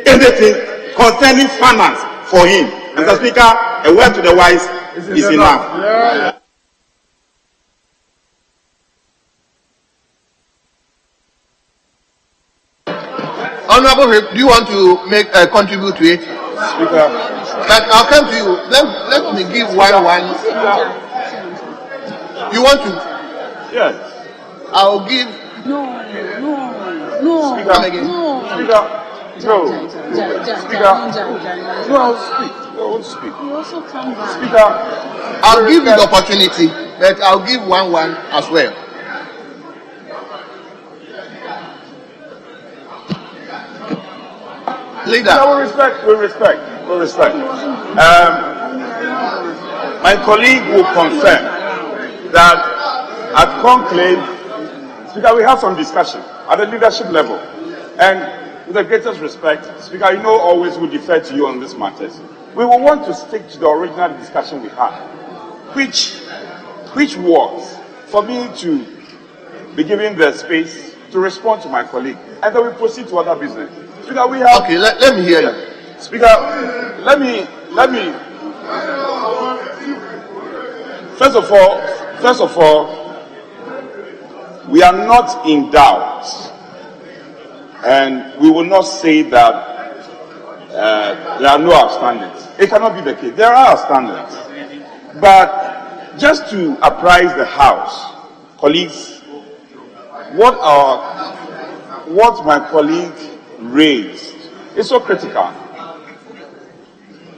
anything concerning finance for him. Mr. Speaker, a word to the wise is enough. Yeah. Honorable, do you want to make contribute to it? Speaker. But I'll come to you. Let me give one. You want to? Yes. I'll give. No. Speaker. Come again. No. Speaker. No, I'll speak. I won't speak. You also come back. Speaker. I'll give you the opportunity, but I'll give one as well. Leader. No, we respect. My colleague will confirm that at conclave, Speaker, we have some discussion at the leadership level. And with the greatest respect, Speaker, you know always we defer to you on these matters. We will want to stick to the original discussion we had, which was for me to be given the space to respond to my colleague, and then we proceed to other business. Speaker, we have. Okay, let me hear you. Speaker, let me. First of all, we are not in doubt and we will not say that there are no outstandings. It cannot be the case. There are outstandings. But just to apprise the House, colleagues, what my colleague raised is so critical.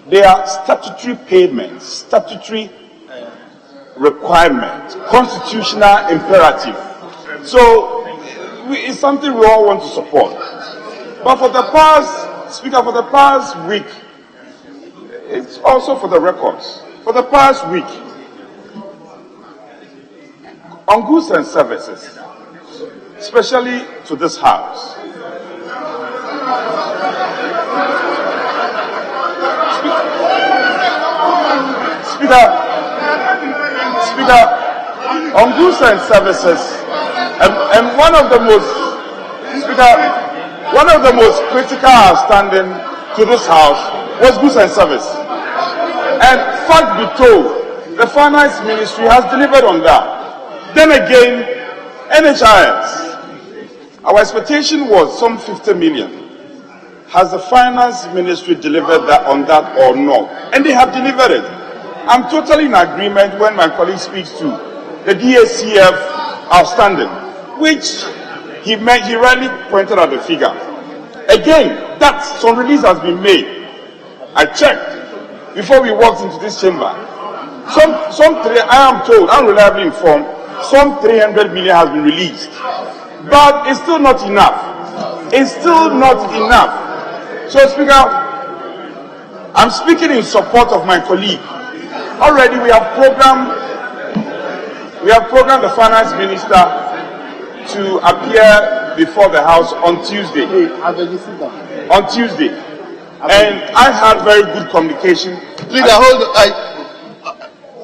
They are statutory payments, statutory requirements, constitutional imperative. So it's something we all want to support. But for the past, Speaker, for the past week, it's also for the records. For the past week, on goods and services, especially to this House, Speaker, on goods and services, and one of the most critical outstanding to this House was goods and service. And fact be told, the Finance Ministry has delivered on that. Then again, NHIS, our expectation was some 50 million. Has the Finance Ministry delivered on that or not? And they have delivered it. I'm totally in agreement when my colleague speaks to the DACF outstanding, which he rightly pointed out the figure. Again, that some release has been made. I checked before we walked into this chamber. I am told, I'm reliably informed, some 300 million has been released. But it's still not enough. It's still not enough. So, Speaker, I'm speaking in support of my colleague. Already we have programmed the Finance Minister to appear before the House on Tuesday. On Tuesday. And I had very good communication. Leader, hold on.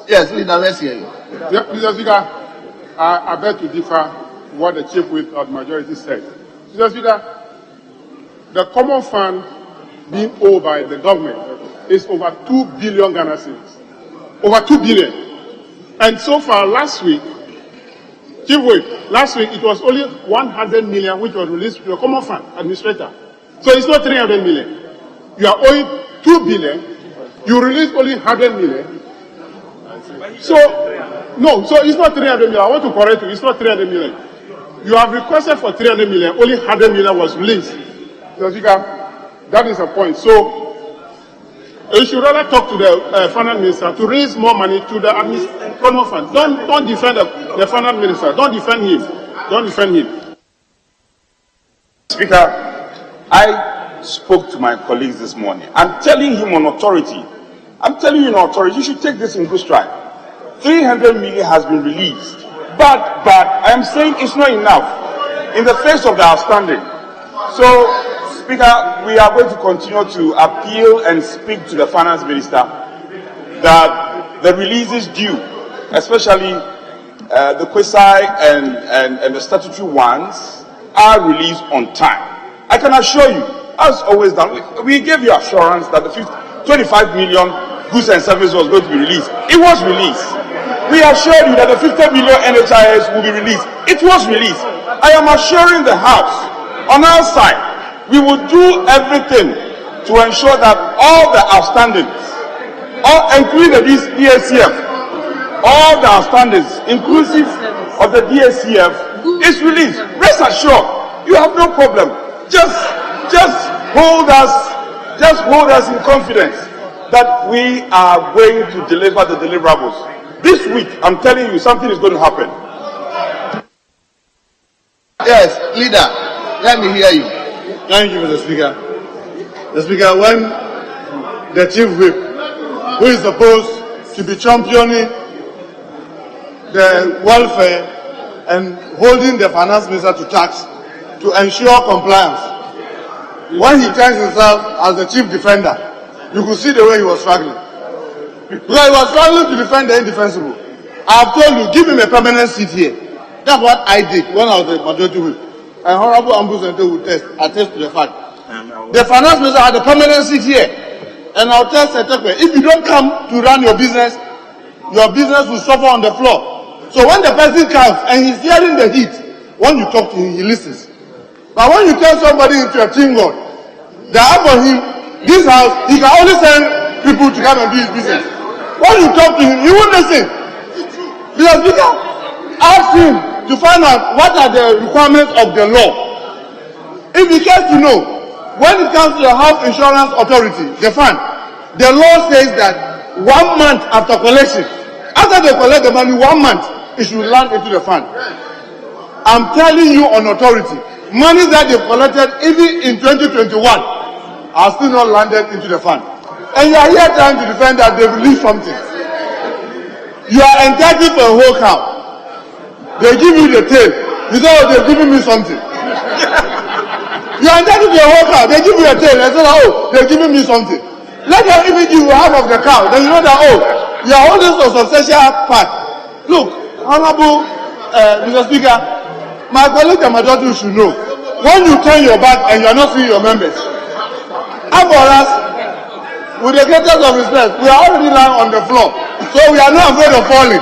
Yes, Leader, let's hear you. Yeah, Mr. Speaker, I beg to differ what the Chief Whip of the majority said. Mr. Speaker, the common fund being owed by the government is over 2 billion Ghana cedis. Over 2 billion. And so far, last week, Chief Whip, last week it was only 100 million which was released to the common fund administrator. So it's not 300 million. You are owing 2 billion. You release only 100 million. So it's not 300 million. I want to correct you. It's not 300 million. You have requested for 300 million. Only 100 million was released. So, Speaker, that is a point. So you should rather talk to the finance minister to raise more money to the common fund. Don't defend the finance minister. Don't defend him. Don't defend him. Speaker, I spoke to my colleagues this morning. I'm telling him on authority. I'm telling you on authority, you should take this in good stride. 300 million has been released. But I'm saying it's not enough in the face of the outstanding. So, Speaker, we are going to continue to appeal and speak to the Finance Minister that the releases due, especially the quasi and the statutory ones, are released on time. I can assure you, as always done, we gave you assurance that the 25 million goods and services was going to be released. It was released. We assured you that the 50 million NHIS will be released. It was released. I am assuring the House, on our side, we will do everything to ensure that all the outstandings, including the DACF, all the outstandings, inclusive of the DACF, is released. Rest assured, you have no problem. Just hold us in confidence that we are going to deliver the deliverables. This week, I'm telling you, something is going to happen. Yes, Leader, let me hear you. Thank you, Mr. Speaker. Mr. Speaker, when the Chief Whip, who is supposed to be championing the welfare and holding the Finance Minister to task to ensure compliance, when he turns himself as the chief defender, you could see the way he was struggling. Because he was struggling to defend the indefensible. I have told you, give him a permanent seat here. That's what I did when I was the majority whip. And Honorable Ambrose will attest to the fact. The Finance Minister had a permanent seat here. And I'll tell Setekwe, if you don't come to run your business will suffer on the floor. So when the person comes and he's hearing the heat, when you talk to him, he listens. But when you turn somebody into a king god, that for him, this house, he can only send people to come and do his business. When you talk to him, he won't listen. Because Speaker, ask him to find out what are the requirements of the law. If he cares to know, when it comes to the House Insurance Authority, the fund, the law says that 1 month after collection, after they collect the money, 1 month, it should land into the fund. I'm telling you on authority, money that they've collected even in 2021 are still not landed into the fund. And you are here trying to defend that they've released something. You are entitled for a whole cow. They give you the tail. You say, oh, they've given me something. You are entitled to a whole cow. They give you a tail and say, oh, they're giving me something. Let them even give you half of the cow. Then you know that, oh, you are holding some substantial part. Look, Honorable Mr. Speaker, my colleague and my daughter should know, when you turn your back and you are not seeing your members, and for us, with the greatest of respect, we are already lying on the floor, so we are not afraid of falling.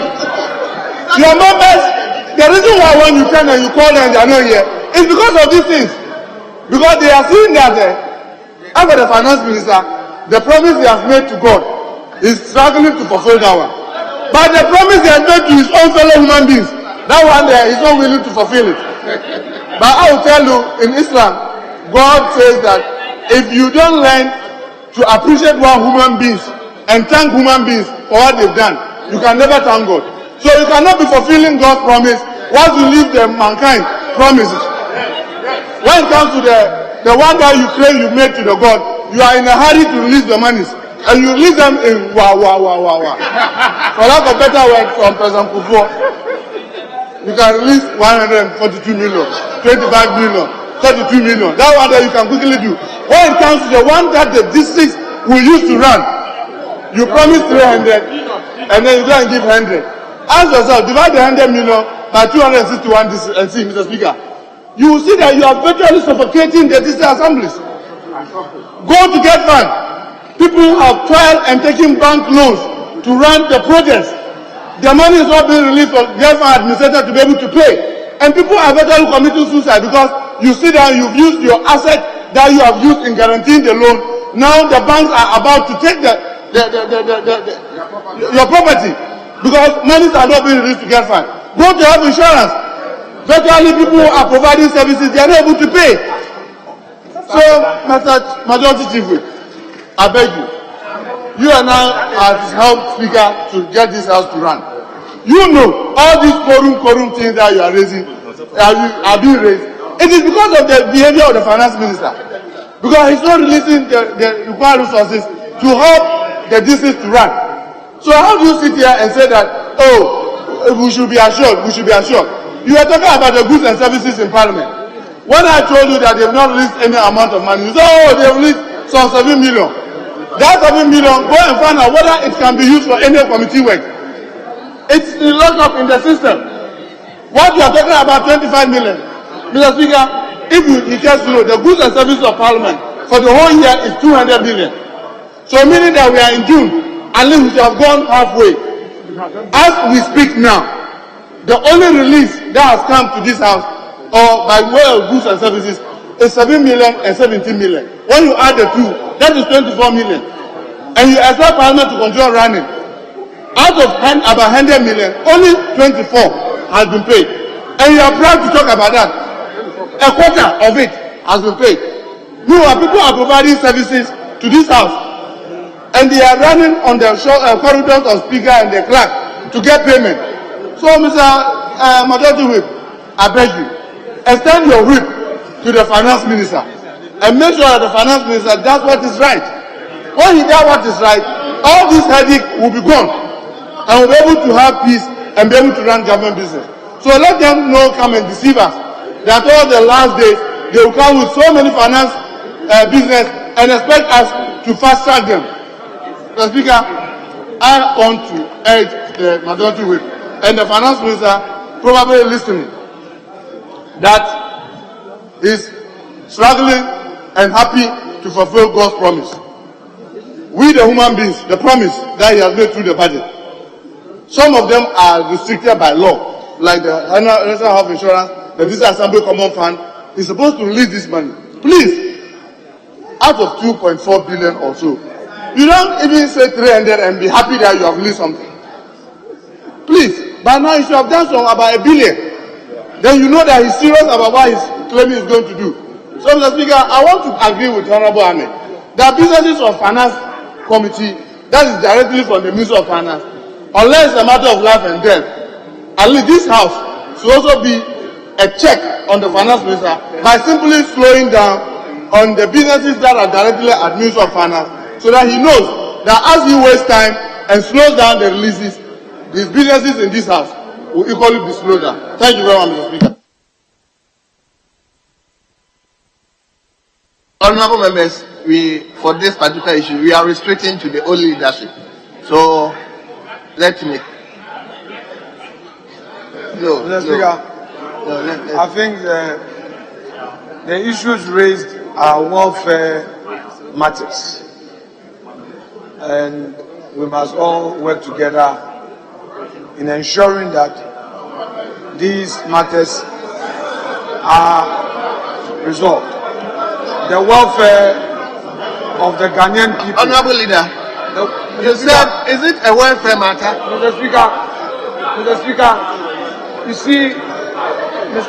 Your members, the reason why when you turn and you call them, they are not here, is because of these things. Because they are seeing that, after the finance minister, the promise he has made to God is struggling to fulfill that one. But the promise he has made to his own fellow human beings, that one there, he's not willing to fulfill it. But I will tell you, in Islam, God says that if you don't learn to appreciate one human beings and thank human beings for what they've done, you can never thank God. So you cannot be fulfilling God's promise once you leave the mankind promises. When it comes to the one that you claim you made to the God, you are in a hurry to release the monies. And you release them in wah. For lack of better word from President Kufuor, you can release 142 million, 25 million, 32 million. That one that you can quickly do. When it comes to the one that the districts will use to run, you promise 300 and then you go and give 100. Ask yourself, divide the 100 million by 261 districts and see, Mr. Speaker, you will see that you are virtually suffocating the district assemblies. Go to get fund. People have toiled and taken bank loans to run the projects. The money is not being released for get fund administrator to be able to pay. And people are virtually committing suicide because you see that you've used your asset that you have used in guaranteeing the loan. Now the banks are about to take your property because monies are not being released to get fund. Go to health insurance. Virtually people are providing services, they are not able to pay. So, Mr. Majority Chief Whip, I beg you, you and I as House Speaker to get this house to run. You know all these quorum things that you are raising are being raised. It is because of the behavior of the finance minister. Because he's not releasing the required resources to help the district to run. So how do you sit here and say that, oh, we should be assured? You are talking about the goods and services in Parliament. When I told you that they have not released any amount of money, you say, oh, they have released some 7 million. That 7 million, go and find out whether it can be used for any committee work. It's locked up in the system. What you are talking about, 25 million. Mr. Speaker, if you just know, the goods and services of Parliament for the whole year is 200 million. So meaning that we are in June, at least we should have gone halfway. As we speak now, the only release that has come to this house, or by way of goods and services, is 7 million and 17 million. When you add the two, that is 24 million. And you expect Parliament to control running. Out of about 100 million, only 24 has been paid. And you are proud to talk about that. A quarter of it has been paid. Meanwhile, people are providing services to this house. And they are running on the corridors of Speaker and the clerk to get payment. So, Mr. Majority Whip, I beg you, extend your whip to the finance minister and make sure that the finance minister does what is right. When he does what is right, all this headache will be gone and we'll be able to have peace and be able to run government business. So let them know, come and deceive us, that all the last days they will come with so many finance business and expect us to fast track them. Mr. Speaker, I want to urge the Majority Whip and the finance minister probably listening that is struggling and happy to fulfill God's promise. We the human beings, the promise that he has made through the budget, some of them are restricted by law, like the National Health Insurance, the District Assembly Common Fund, he's supposed to release this money. Please, out of 2.4 billion or so, you don't even say 300 and be happy that you have released something. Please, by now you should have done some about $1 billion. Then you know that he's serious about what he's claiming he's going to do. So, Mr. Speaker, I want to agree with Honorable Ahmed that businesses of finance committee, that is directly from the Ministry of Finance, unless it's a matter of life and death, at least this house should also be a check on the finance minister by simply slowing down on the businesses that are directly at Ministry of Finance, so that he knows that as he wastes time and slows down the releases, these businesses in this house will equally be slowed down. Thank you very much, Mr. Speaker. Honorable members, for this particular issue, we are restricting to the only leadership. So, let me. Mr. Speaker, I think the issues raised are welfare matters, and we must all work together in ensuring that these matters are resolved. The welfare of the Ghanaian people. Honorable Leader, you said, is it a welfare matter? Mr. Speaker, you see,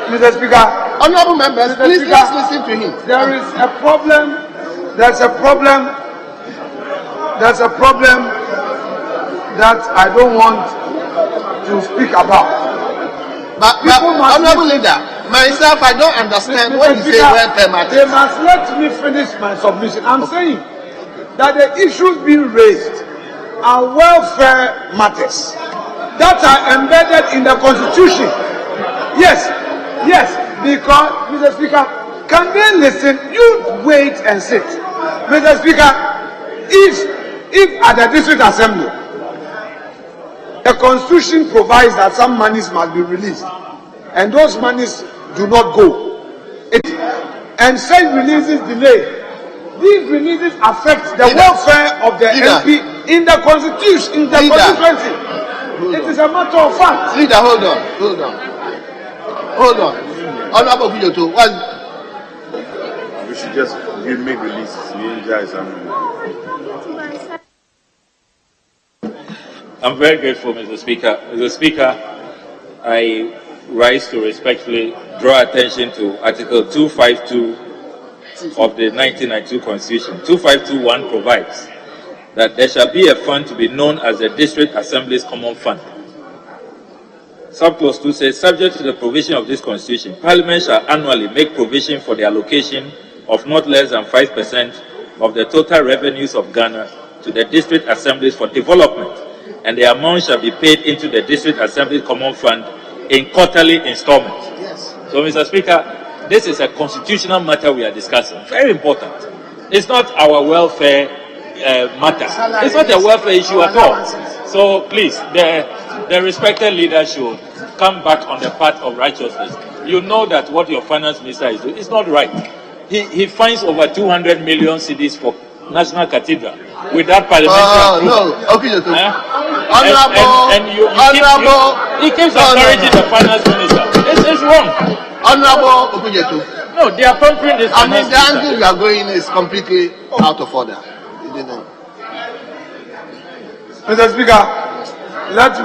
Mr. Speaker. Honorable members, please let's listen to him. There is a problem. There's a problem that I don't want to speak about. But Honorable Leader, myself, I don't understand what you say welfare matters. They must let me finish my submission. I'm saying that the issues being raised are welfare matters that are embedded in the Constitution. Yes, because, Mr. Speaker, can they listen? You wait and sit. Mr. Speaker, if at the District Assembly, the Constitution provides that some monies must be released, and those monies do not go, and such releases delay, these releases affect the welfare of the MP in the Constitution, in the constituency. It is a matter of fact. Leader, hold on. Honorable Kujoto, We should just make releases. I'm very grateful, Mr. Speaker. Mr. Speaker, I rise to respectfully draw attention to Article 252 of the 1992 Constitution. 2521 provides that there shall be a fund to be known as the District Assembly's Common Fund. Subclause 2 says, subject to the provision of this Constitution, Parliament shall annually make provision for the allocation of not less than 5% of the total revenues of Ghana to the District Assemblies for development, and the amount shall be paid into the District Assembly Common Fund in quarterly installments. yes. So, Mr. Speaker, this is a constitutional matter we are discussing. Very important. It's not our welfare matter. It's not a welfare issue at all. So, please, the respected leader should come back on the path of righteousness. You know that what your finance minister is doing is not right. He finds over 200 million cedis for National Cathedral without parliamentary approval. No, okay, He keeps encouraging the finance minister. It's wrong. Honorable Okujeto. No, they are pampering this. I mean, the angle you are going is completely out of order. Mr. Speaker, let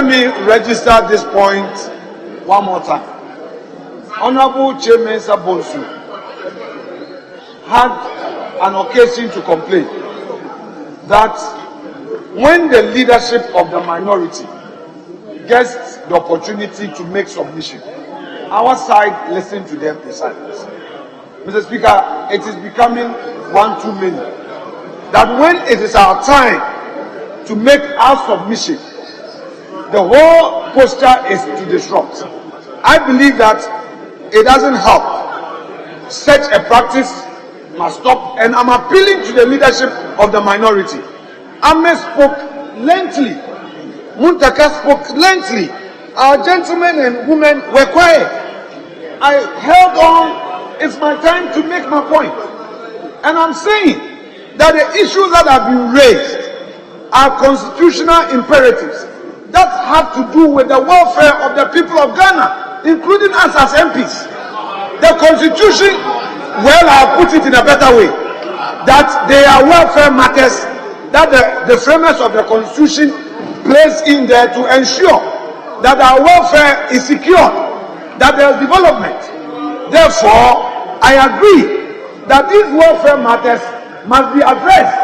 me register this point one more time. Honorable Chairman Sabonsu had an occasion to complain that when the leadership of the minority gets the opportunity to make submission, our side listen to them in silence. Mr. Speaker, it is becoming one too many. That when it is our time to make our submission, the whole posture is to disrupt. I believe that it doesn't help. Such a practice must stop, and I'm appealing to the leadership of the minority. Ahmed spoke lengthily. Muntaka spoke lengthily. Our gentlemen and women were quiet. I held on. It's my time to make my point. And I'm saying that the issues that have been raised are constitutional imperatives that have to do with the welfare of the people of Ghana. including us as MPs. The Constitution, well, I'll put it in a better way, that they are welfare matters that the framers of the Constitution place in there to ensure that our welfare is secured, that there is development. Therefore, I agree that these welfare matters must be addressed.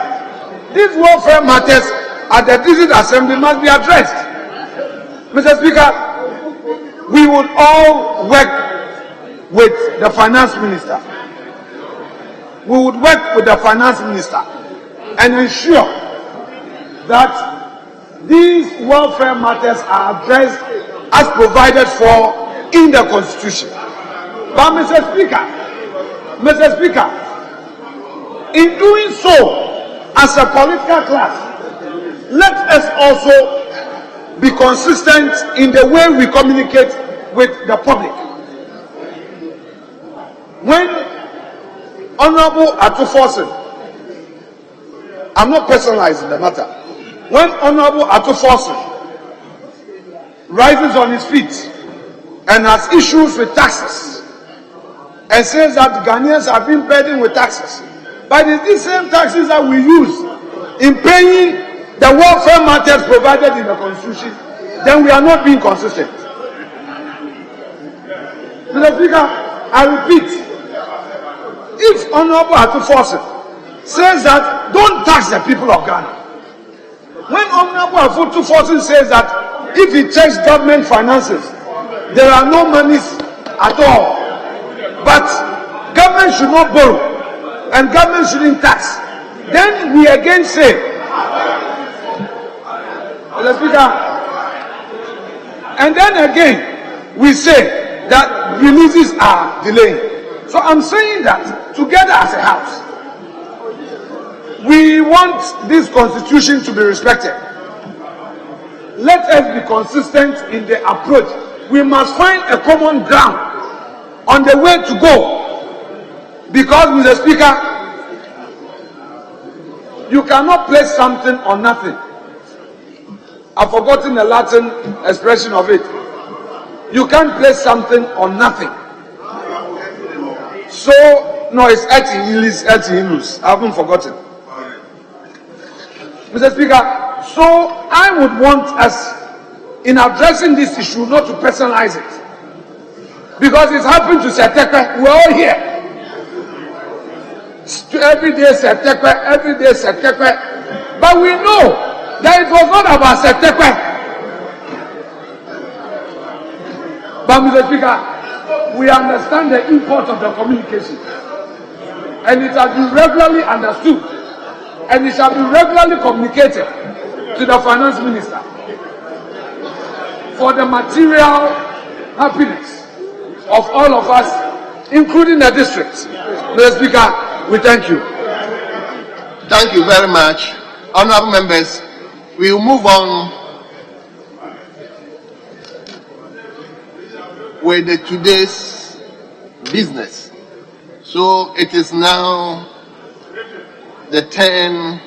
These welfare matters at the District Assembly must be addressed. Mr. Speaker, we would all work with the Finance Minister. We would work with the Finance Minister and ensure that these welfare matters are addressed as provided for in the Constitution. But Mr. Speaker, in doing so, as a political class, let us also be consistent in the way we communicate with the public. When Honorable Atuforsen, I'm not personalizing the matter, when Honorable Atuforsen rises on his feet and has issues with taxes and says that Ghanaians have been burdened with taxes, but it's these same taxes that we use in paying the welfare matters provided in the Constitution, then we are not being consistent. Mr. Speaker, I repeat, if Honorable Atuforsen says that don't tax the people of Ghana, when Honorable Atuforsen says that if he checks government finances, there are no monies at all, but government should not borrow and government shouldn't tax, then we again say, Mr. Speaker, and then again we say that releases are delaying. So I'm saying that together as a house, we want this Constitution to be respected. Let us be consistent in the approach. We must find a common ground on the way to go. Because, Mr. Speaker, you cannot place something on nothing. I've forgotten the Latin expression of it. You can't place something on nothing. So, no, it's etihilis. I haven't forgotten. Mr. Speaker, so I would want us, in addressing this issue, not to personalize it. Because it's happened to Setekwe. We're all here. Every day Setekwe. But we know that it was not about Setekwe. But Mr. Speaker, we understand the import of the communication. And it has been regularly understood. And it shall be regularly communicated to the Finance Minister for the material happiness of all of us, including the districts. Mr. Speaker, we thank you. Thank you very much. Honorable members, we will move on with today's business. So it is now the turn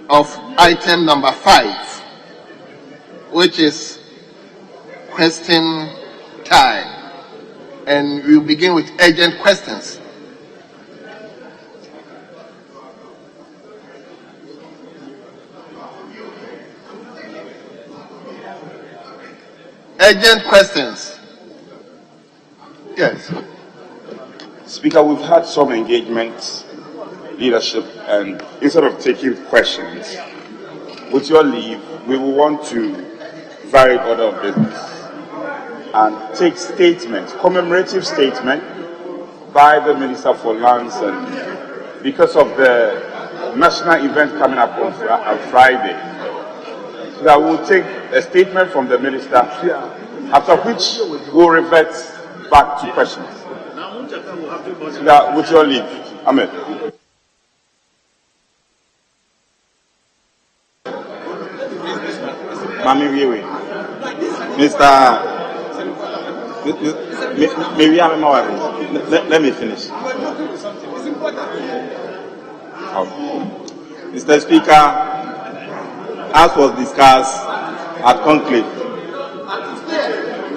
of item number 5, which is question time. And we'll begin with urgent questions. Urgent questions. Yes. Speaker, we've had some engagements, leadership, and instead of taking questions, with your leave, we will want to vary order of business and take statements, commemorative statement by the Minister for Lands, and because of the national event coming up on Friday, that we'll take a statement from the Minister, after which we'll revert back to questions. With your leave. Amen. Mami Wiewe. Mr. Let me finish. Mr. Speaker, as was discussed at conclave,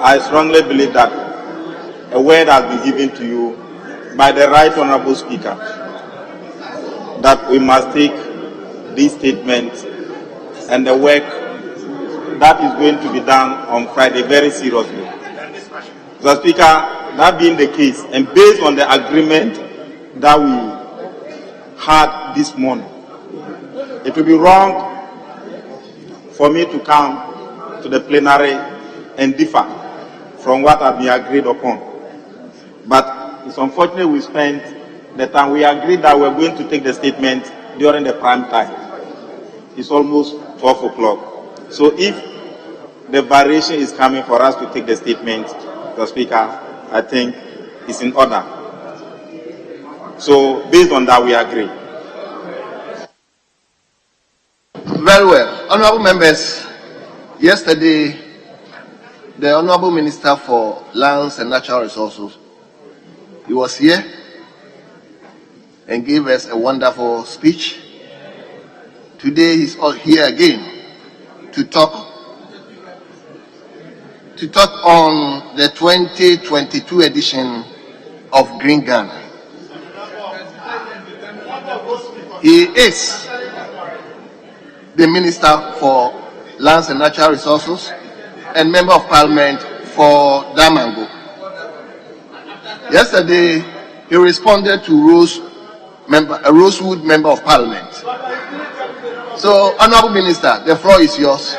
I strongly believe that a word has been given to you by the Right Honorable Speaker that we must take these statements and the work that is going to be done on Friday very seriously. Mr. Speaker, that being the case, and based on the agreement that we had this morning, it would be wrong for me to come to the plenary and differ from what has been agreed upon. But it's unfortunate we spent the time, we agreed that we're going to take the statement during the prime time. It's almost 12 o'clock. So if the variation is coming for us to take the statement, Mr. Speaker, I think it's in order. So based on that, we agree. Very well. Honorable members, yesterday, the Honorable Minister for Lands and Natural Resources, he was here and gave us a wonderful speech. Today, he's here again to talk on the 2022 edition of Green Ghana. He is the Minister for Lands and Natural Resources and Member of Parliament for Damango. Yesterday, he responded to Rosewood Member of Parliament. So, Honorable Minister, the floor is yours.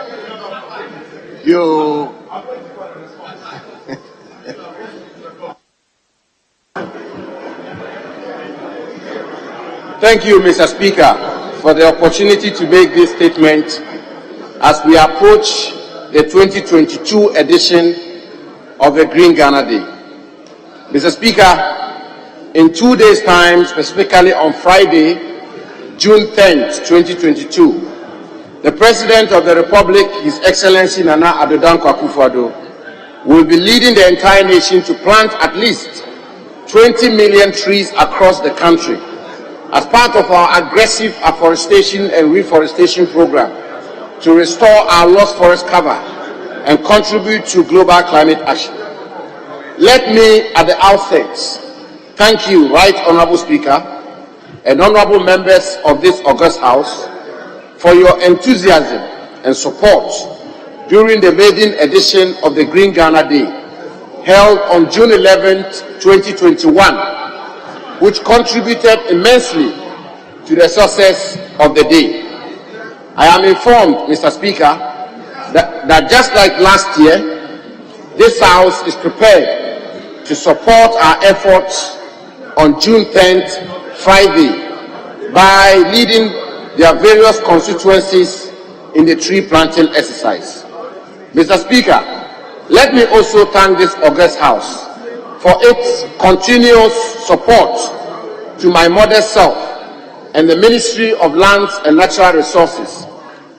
Thank you, Mr. Speaker, for the opportunity to make this statement as we approach the 2022 edition of the Green Ghana Day. Mr. Speaker, in 2 days' time, specifically on Friday, June 10th, 2022, the President of the Republic, His Excellency Nana Addo Dankwa Akufo-Addo, will be leading the entire nation to plant at least 20 million trees across the country as part of our aggressive afforestation and reforestation program to restore our lost forest cover and contribute to global climate action. Let me, at the outset, thank you, Right Honorable Speaker, and honorable members of this august House for your enthusiasm and support during the maiden edition of the Green Ghana Day, held on June 11th, 2021, which contributed immensely to the success of the day. I am informed, Mr. Speaker, that just like last year, this House is prepared to support our efforts on June 10th, Friday, by leading their various constituencies in the tree planting exercise. Mr. Speaker, let me also thank this august House for its continuous support to my modest self and the Ministry of Lands and Natural Resources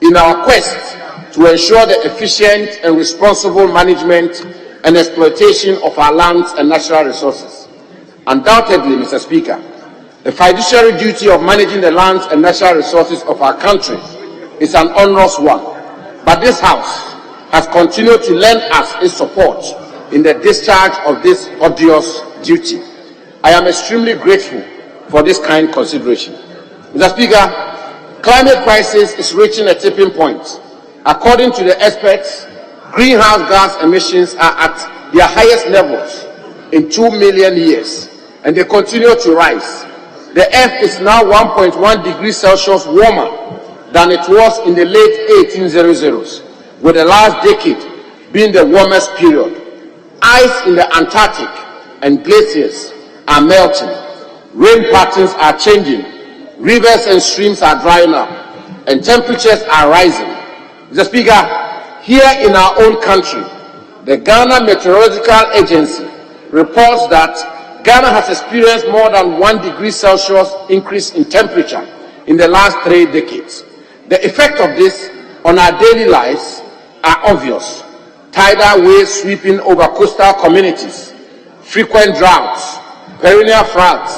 in our quest to ensure the efficient and responsible management and exploitation of our lands and natural resources. Undoubtedly, Mr. Speaker, the fiduciary duty of managing the lands and natural resources of our country is an onerous one, but this House has continued to lend us its support in the discharge of this arduous duty. I am extremely grateful for this kind consideration. Mr. Speaker, climate crisis is reaching a tipping point. According to the experts, greenhouse gas emissions are at their highest levels in 2 million years, and they continue to rise. The Earth is now 1.1 degrees Celsius warmer than it was in the late 1800s, with the last decade being the warmest period. Ice in the Antarctic and glaciers are melting. Rain patterns are changing. Rivers and streams are drying up, and temperatures are rising. Mr. Speaker, here in our own country, the Ghana Meteorological Agency reports that Ghana has experienced more than 1 degree Celsius increase in temperature in the last 3 decades. The effect of this on our daily lives are obvious. Tidal waves sweeping over coastal communities, frequent droughts, perennial floods,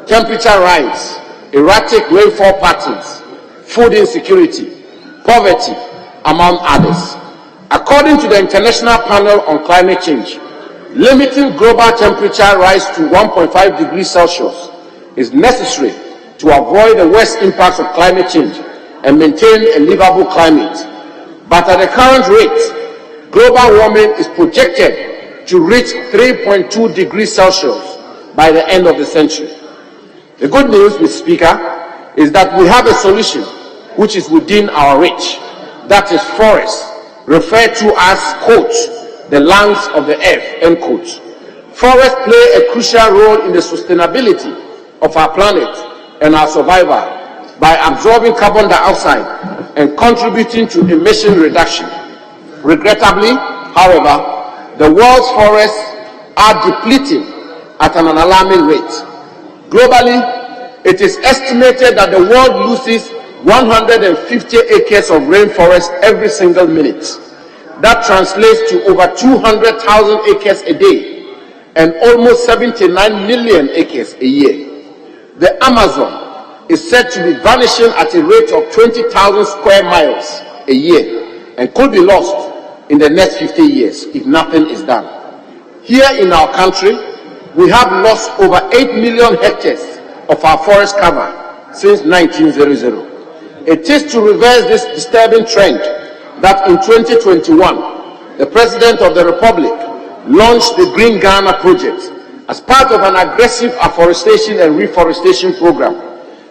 temperature rise, erratic rainfall patterns, food insecurity, poverty, among others. According to the International Panel on Climate Change, limiting global temperature rise to 1.5 degrees Celsius is necessary to avoid the worst impacts of climate change and maintain a livable climate. But at the current rate, global warming is projected to reach 3.2 degrees Celsius by the end of the century. The good news, Mr. Speaker, is that we have a solution which is within our reach. That is forests, referred to as, quote, the lungs of the earth, end quote. Forests play a crucial role in the sustainability of our planet and our survival by absorbing carbon dioxide and contributing to emission reduction. Regrettably, however, the world's forests are depleting at an alarming rate. Globally, it is estimated that the world loses 150 acres of rainforest every single minute. That translates to over 200,000 acres a day and almost 79 million acres a year. The Amazon is said to be vanishing at a rate of 20,000 square miles a year and could be lost in the next 50 years if nothing is done. Here in our country, we have lost over 8 million hectares of our forest cover since 1900. It is to reverse this disturbing trend that in 2021, the President of the Republic launched the Green Ghana project as part of an aggressive afforestation and reforestation program.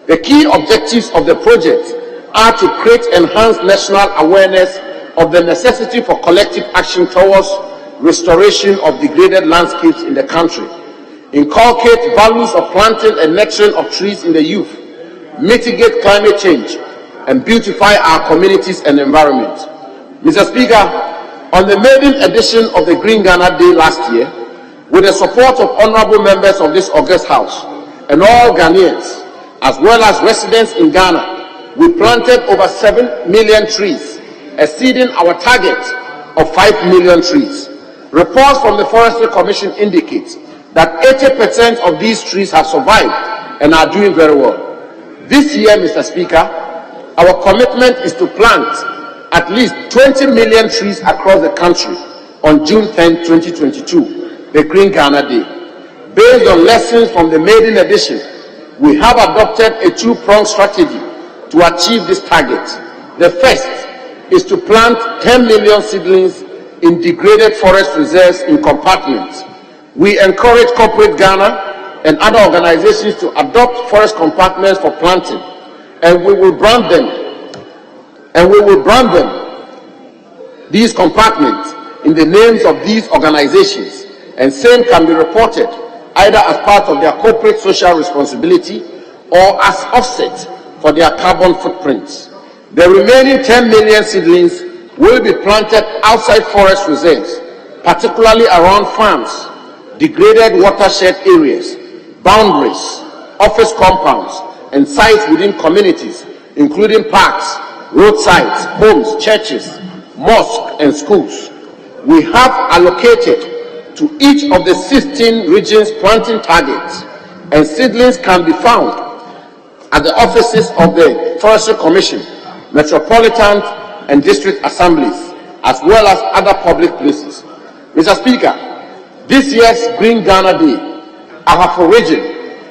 The key objectives of the project are to create enhanced national awareness of the necessity for collective action towards restoration of degraded landscapes in the country, inculcate values of planting and nurturing of trees in the youth, mitigate climate change, and beautify our communities and environment. Mr. Speaker, on the maiden edition of the Green Ghana Day last year, with the support of honorable members of this august House and all Ghanaians, as well as residents in Ghana, we planted over 7 million trees, exceeding our target of 5 million trees. Reports from the Forestry Commission indicate that 80% of these trees have survived and are doing very well. This year, Mr. Speaker, our commitment is to plant at least 20 million trees across the country on June 10, 2022, the Green Ghana Day. Based on lessons from the maiden edition, we have adopted a two-pronged strategy to achieve this target. The first is to plant 10 million seedlings in degraded forest reserves in compartments. We encourage corporate Ghana and other organizations to adopt forest compartments for planting, and we will brand them. These compartments in the names of these organizations, and same can be reported either as part of their corporate social responsibility or as offset for their carbon footprints. The remaining 10 million seedlings will be planted outside forest reserves, particularly around farms, degraded watershed areas, boundaries, office compounds, and sites within communities, including parks, roadsides, homes, churches, mosques, and schools. We have allocated to each of the 16 regions planting targets, and seedlings can be found at the offices of the Forestry Commission, Metropolitan and District Assemblies, as well as other public places. Mr. Speaker, this year's Green Ghana Day, Ahafo region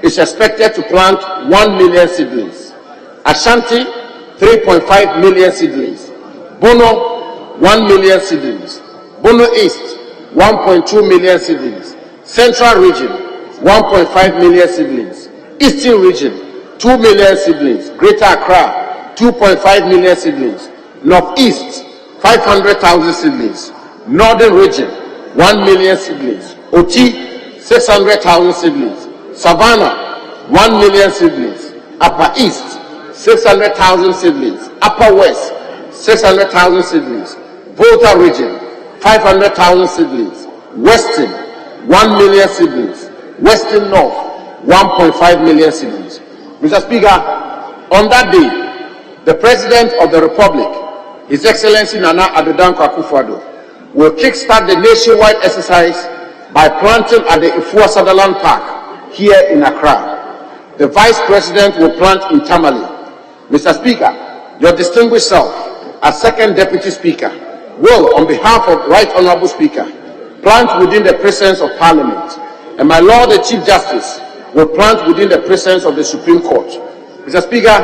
is expected to plant 1 million seedlings. Ashanti, 3.5 million seedlings. Bono, 1 million seedlings. Bono East, 1.2 million seedlings. Central region, 1.5 million seedlings. Eastern region, 2 million seedlings. Greater Accra, 2.5 million seedlings. Northeast, 500,000 seedlings. Northern region, 1 million seedlings. Oti, 600,000 seedlings. Savannah, 1 million seedlings. Upper East, 600,000 seedlings. Upper West, 600,000 seedlings. Volta region, 500,000 seedlings. Western, 1 million seedlings. Western North, 1.5 million seedlings. Mr. Speaker, on that day, the President of the Republic, His Excellency Nana Addo Dankwa Akufo-Addo, will kickstart the nationwide exercise by planting at the Ifua Sutherland Park here in Accra. The Vice President will plant in Tamale. Mr. Speaker, your distinguished self, as Second Deputy Speaker, will, on behalf of Right Honourable Speaker, plant within the presence of Parliament, and my Lord the Chief Justice will plant within the presence of the Supreme Court. Mr. Speaker,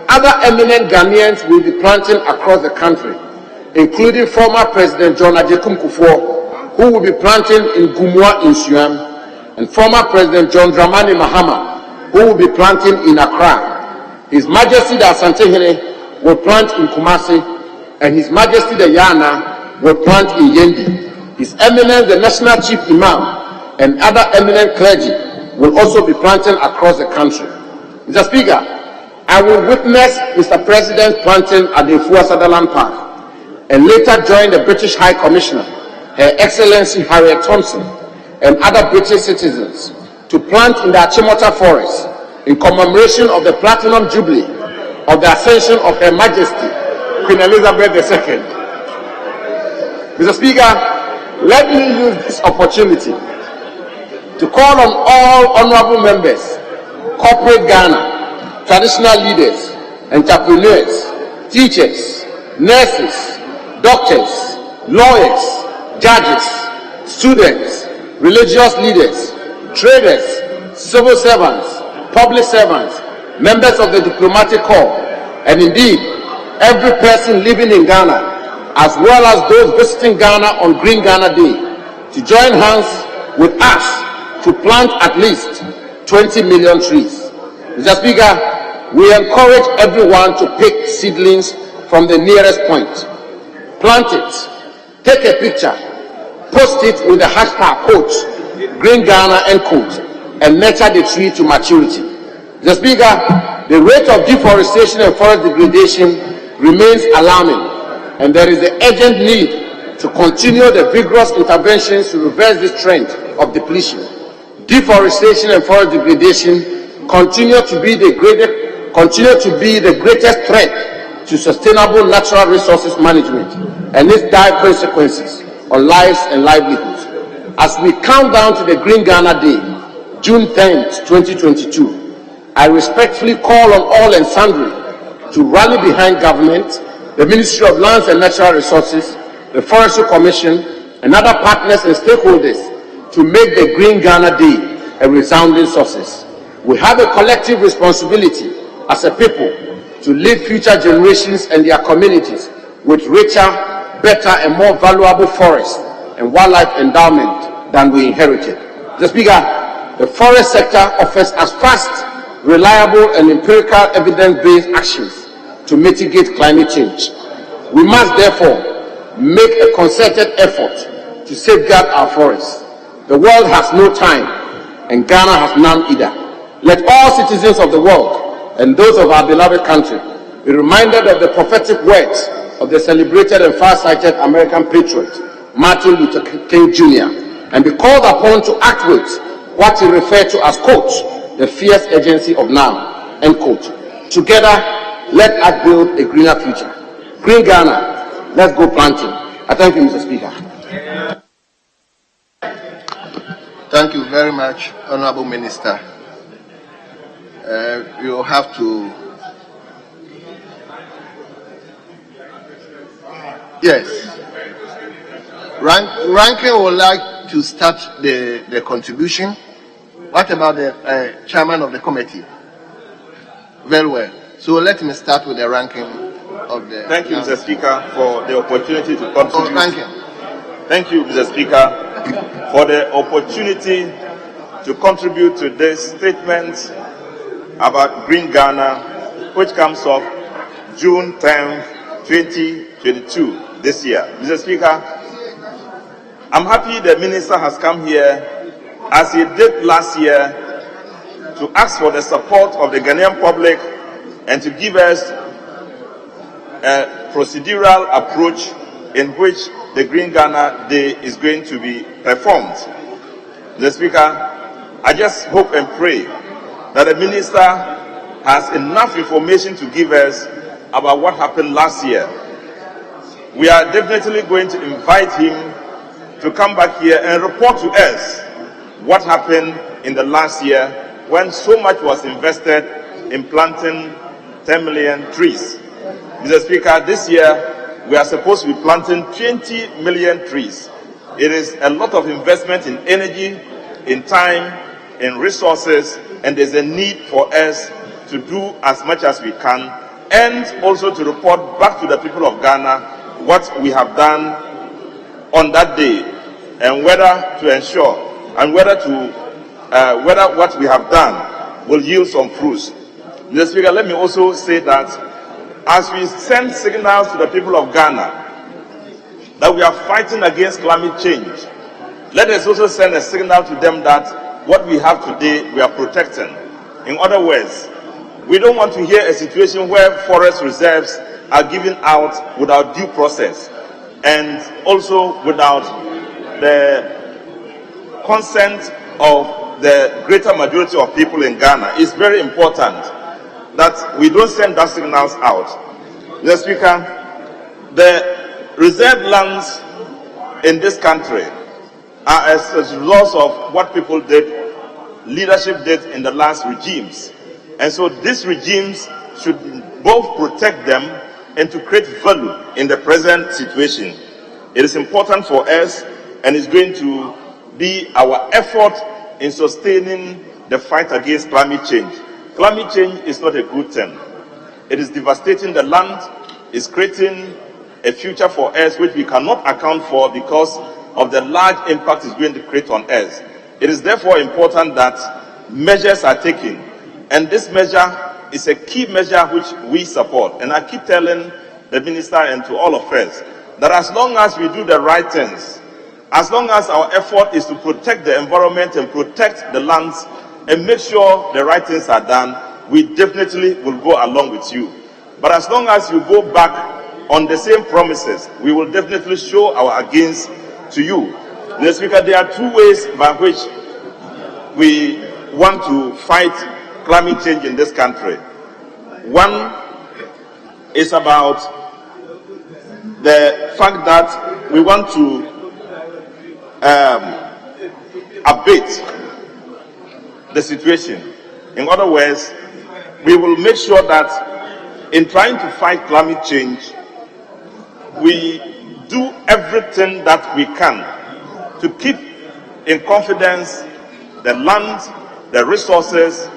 other eminent Ghanaians will be planting across the country, including former President John Agyekum Kufuor, who will be planting in Gumua in Suam, and former President John Dramani Mahama, who will be planting in Accra. His Majesty the Asantehene will plant in Kumasi, and His Majesty the Yana will plant in Yendi. His Eminence the National Chief Imam and other eminent clergy will also be planting across the country. Mr. Speaker, I will witness Mr. President planting at the Fua Sutherland Park and later join the British High Commissioner, Her Excellency Harriet Thompson, and other British citizens to plant in the Achimota Forest in commemoration of the Platinum Jubilee of the Ascension of Her Majesty, Queen Elizabeth II. Mr. Speaker, let me use this opportunity to call on all honorable members, corporate Ghana, traditional leaders, entrepreneurs, teachers, nurses, doctors, lawyers, judges, students, religious leaders, traders, civil servants, public servants, members of the diplomatic corps, and indeed every person living in Ghana, as well as those visiting Ghana on Green Ghana Day, to join hands with us to plant at least 20 million trees. Mr. Speaker, we encourage everyone to pick seedlings from the nearest point. Plant it, take a picture, post it with the hashtag Green Ghana and nurture the tree to maturity. Mr. Speaker, the rate of deforestation and forest degradation remains alarming, and there is an urgent need to continue the vigorous interventions to reverse this trend of depletion. Deforestation and forest degradation continue to be the greatest threat to sustainable natural resources management and its dire consequences on lives and livelihoods. As we count down to the Green Ghana Day, June 10th, 2022, I respectfully call on all and sundry to rally behind government, the Ministry of Lands and Natural Resources, the Forestry Commission, and other partners and stakeholders to make the Green Ghana Day a resounding success. We have a collective responsibility as a people to leave future generations and their communities with richer, better, and more valuable forests and wildlife endowment than we inherited. Mr. Speaker, the forest sector offers us fast, reliable, and empirical evidence-based actions to mitigate climate change. We must therefore make a concerted effort to safeguard our forests. The world has no time, and Ghana has none either. Let all citizens of the world and those of our beloved country be reminded of the prophetic words of the celebrated and far-sighted American patriot, Martin Luther King Jr., and be called upon to act with what he referred to as, quote, the fierce urgency of now, end quote. Together, let us build a greener future. Green Ghana, let's go planting. I thank you, Mr. Speaker. Thank you very much, Honorable Minister. You have to... Yes. Ranking would like to start the contribution. What about the chairman of the committee? Very well. So let me start with the ranking of the... Thank you, Mr. Speaker, for the opportunity to contribute. Ranking. Thank you, Mr. Speaker, for the opportunity to contribute to this statement about Green Ghana, which comes off June 10, 2022, this year. Mr. Speaker, I'm happy the Minister has come here, as he did last year, to ask for the support of the Ghanaian public and to give us a procedural approach in which the Green Ghana Day is going to be performed. Mr. Speaker, I just hope and pray that the Minister has enough information to give us about what happened last year. We are definitely going to invite him to come back here and report to us what happened in the last year when so much was invested in planting 10 million trees. Mr. Speaker, this year we are supposed to be planting 20 million trees. It is a lot of investment in energy, in time, in resources, and there's a need for us to do as much as we can, and also to report back to the people of Ghana what we have done on that day, and whether to ensure, and whether what we have done will yield some fruits. Mr. Speaker, let me also say that as we send signals to the people of Ghana that we are fighting against climate change, let us also send a signal to them that what we have today, we are protecting. In other words, we don't want to hear a situation where forest reserves are given out without due process and also without the consent of the greater majority of people in Ghana. It's very important that we don't send that signals out. Mr. Speaker, the reserved lands in this country are as a result of what people did, leadership did in the last regimes. And so these regimes should both protect them and to create value in the present situation. It is important for us, and it's going to be our effort in sustaining the fight against climate change. Climate change is not a good thing. It is devastating the land, it's creating a future for us which we cannot account for because of the large impact it's going to create on us. It is therefore important that measures are taken. And this measure is a key measure which we support. And I keep telling the minister and to all of us that as long as we do the right things, as long as our effort is to protect the environment and protect the lands and make sure the right things are done, we definitely will go along with you. But as long as you go back on the same promises, we will definitely show our against to you. Mr. Speaker, there are two ways by which we want to fight climate change in this country. One is about the fact that we want to abate the situation. In other words, we will make sure that in trying to fight climate change, we do everything that we can to keep in confidence the land, the resources,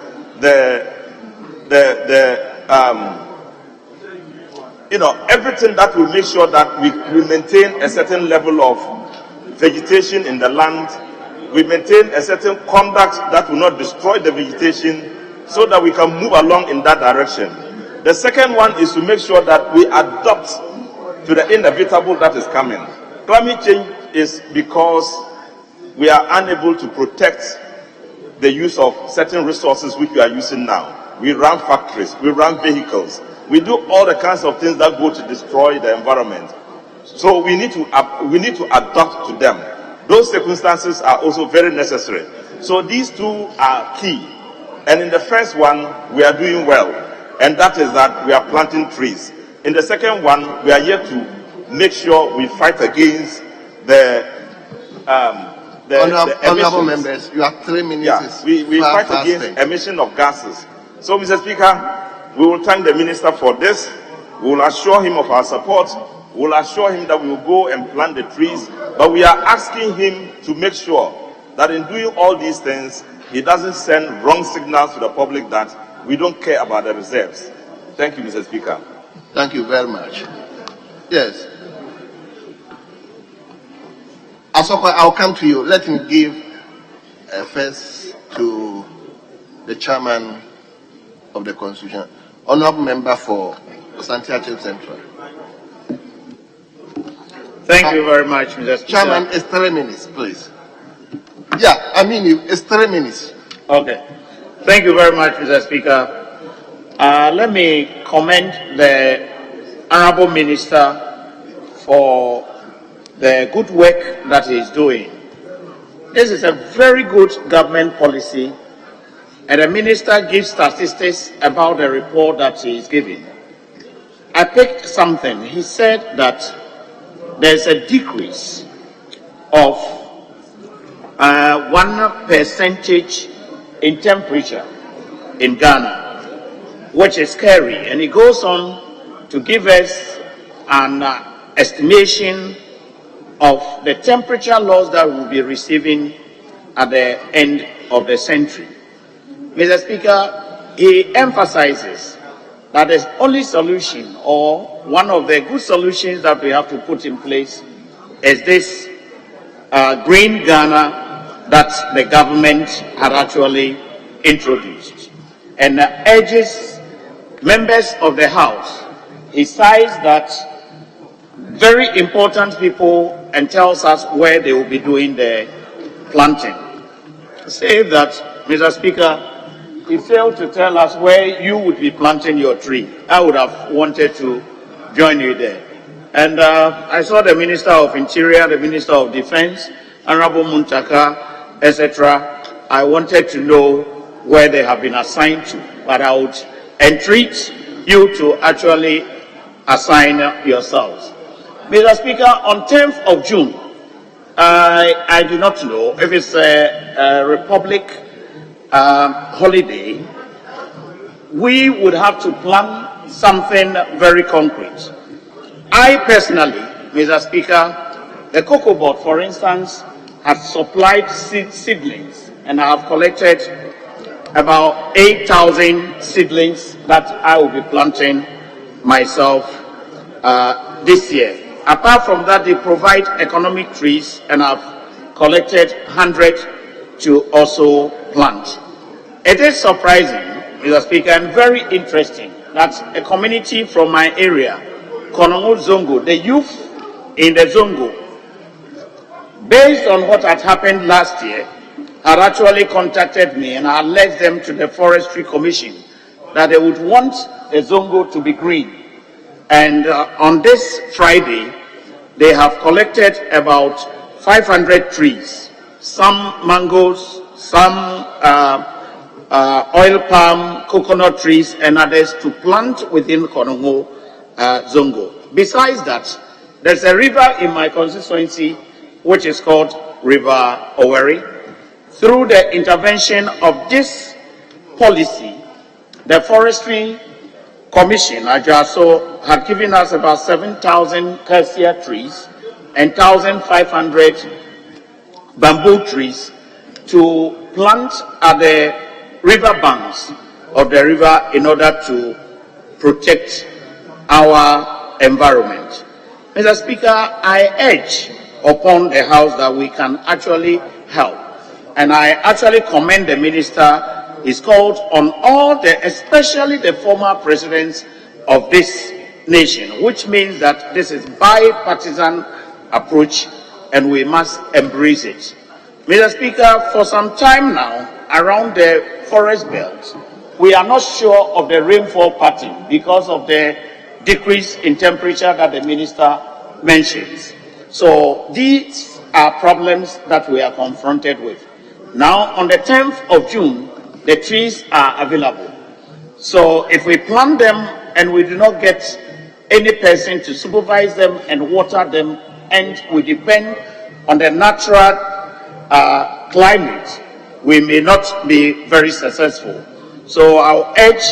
everything that will make sure that we maintain a certain level of vegetation in the land, we maintain a certain conduct that will not destroy the vegetation so that we can move along in that direction. The second one is to make sure that we adapt to the inevitable that is coming. Climate change is because we are unable to protect the use of certain resources which we are using now. We run factories, we run vehicles, we do all the kinds of things that go to destroy the environment. So we need to adapt to them. Those circumstances are also very necessary. So these two are key. And in the first one, we are doing well, and that is that we are planting trees. In the second one, we are yet to make sure we fight against the Honorable members, you have 3 minutes. Yeah, we fight against emission of gases. So, Mr. Speaker, we will thank the minister for this. We will assure him of our support. We will assure him that we will go and plant the trees. But we are asking him to make sure that in doing all these things, he doesn't send wrong signals to the public that we don't care about the reserves. Thank you, Mr. Speaker. Thank you very much. Yes. Asoko, I'll come to you. Let me give first to the chairman of the Constitution, honorable member for Santiago Central. Thank you very much, Mr. Speaker. Chairman, it's 3 minutes, please. Yeah, I mean, it's 3 minutes. Okay. Thank you very much, Mr. Speaker. Let me commend the Honorable Minister for the good work that he is doing. This is a very good government policy, and the Minister gives statistics about the report that he is giving. I picked something. He said that there's a decrease of 1% in temperature in Ghana, which is scary. And he goes on to give us an estimation of the temperature loss that we'll be receiving at the end of the century. Mr. Speaker, he emphasizes that the only solution, or one of the good solutions that we have to put in place, is this Green Ghana that the government had actually introduced, and urges members of the House. He cites that very important people and tells us where they will be doing the planting. Save that, Mr. Speaker, he failed to tell us where you would be planting your tree. I would have wanted to join you there. And I saw the Minister of Interior, the Minister of Defense, Honorable Muntaka, etc. I wanted to know where they have been assigned to, but I would entreat you to actually assign yourselves. Mr. Speaker, on 10th of June, I do not know if it's a Republic holiday. We would have to plan something very concrete. I personally, Mr. Speaker, the Cocoa Board, for instance, has supplied seedlings, and I have collected about 8,000 seedlings that I will be planting myself this year. Apart from that, they provide economic trees, and I've collected 100 to also plant. It is surprising, Mr. Speaker, and very interesting that a community from my area, Konongo Zongo, the youth in the Zongo, based on what had happened last year, had actually contacted me, and I led them to the Forestry Commission that they would want the Zongo to be green. And on this Friday, they have collected about 500 trees, some mangoes, some oil palm, coconut trees, and others to plant within Konongo Zongo. Besides that, there's a river in my constituency which is called River Oweri. Through the intervention of this policy, the Forestry Commission, Ajaso, had given us about 7,000 cassia trees and 1,500 bamboo trees to plant at the river banks of the river in order to protect our environment. Mr. Speaker, I urge upon the House that we can actually help. And I actually commend the Minister. He's called on all especially the former presidents of this nation, which means that this is bipartisan approach and we must embrace it. Mr. Speaker, for some time now, around the forest belt, we are not sure of the rainfall pattern because of the decrease in temperature that the Minister mentions. So these are problems that we are confronted with. Now, on the 10th of June, the trees are available. So if we plant them and we do not get any person to supervise them and water them, and we depend on the natural climate, we may not be very successful. So I'll urge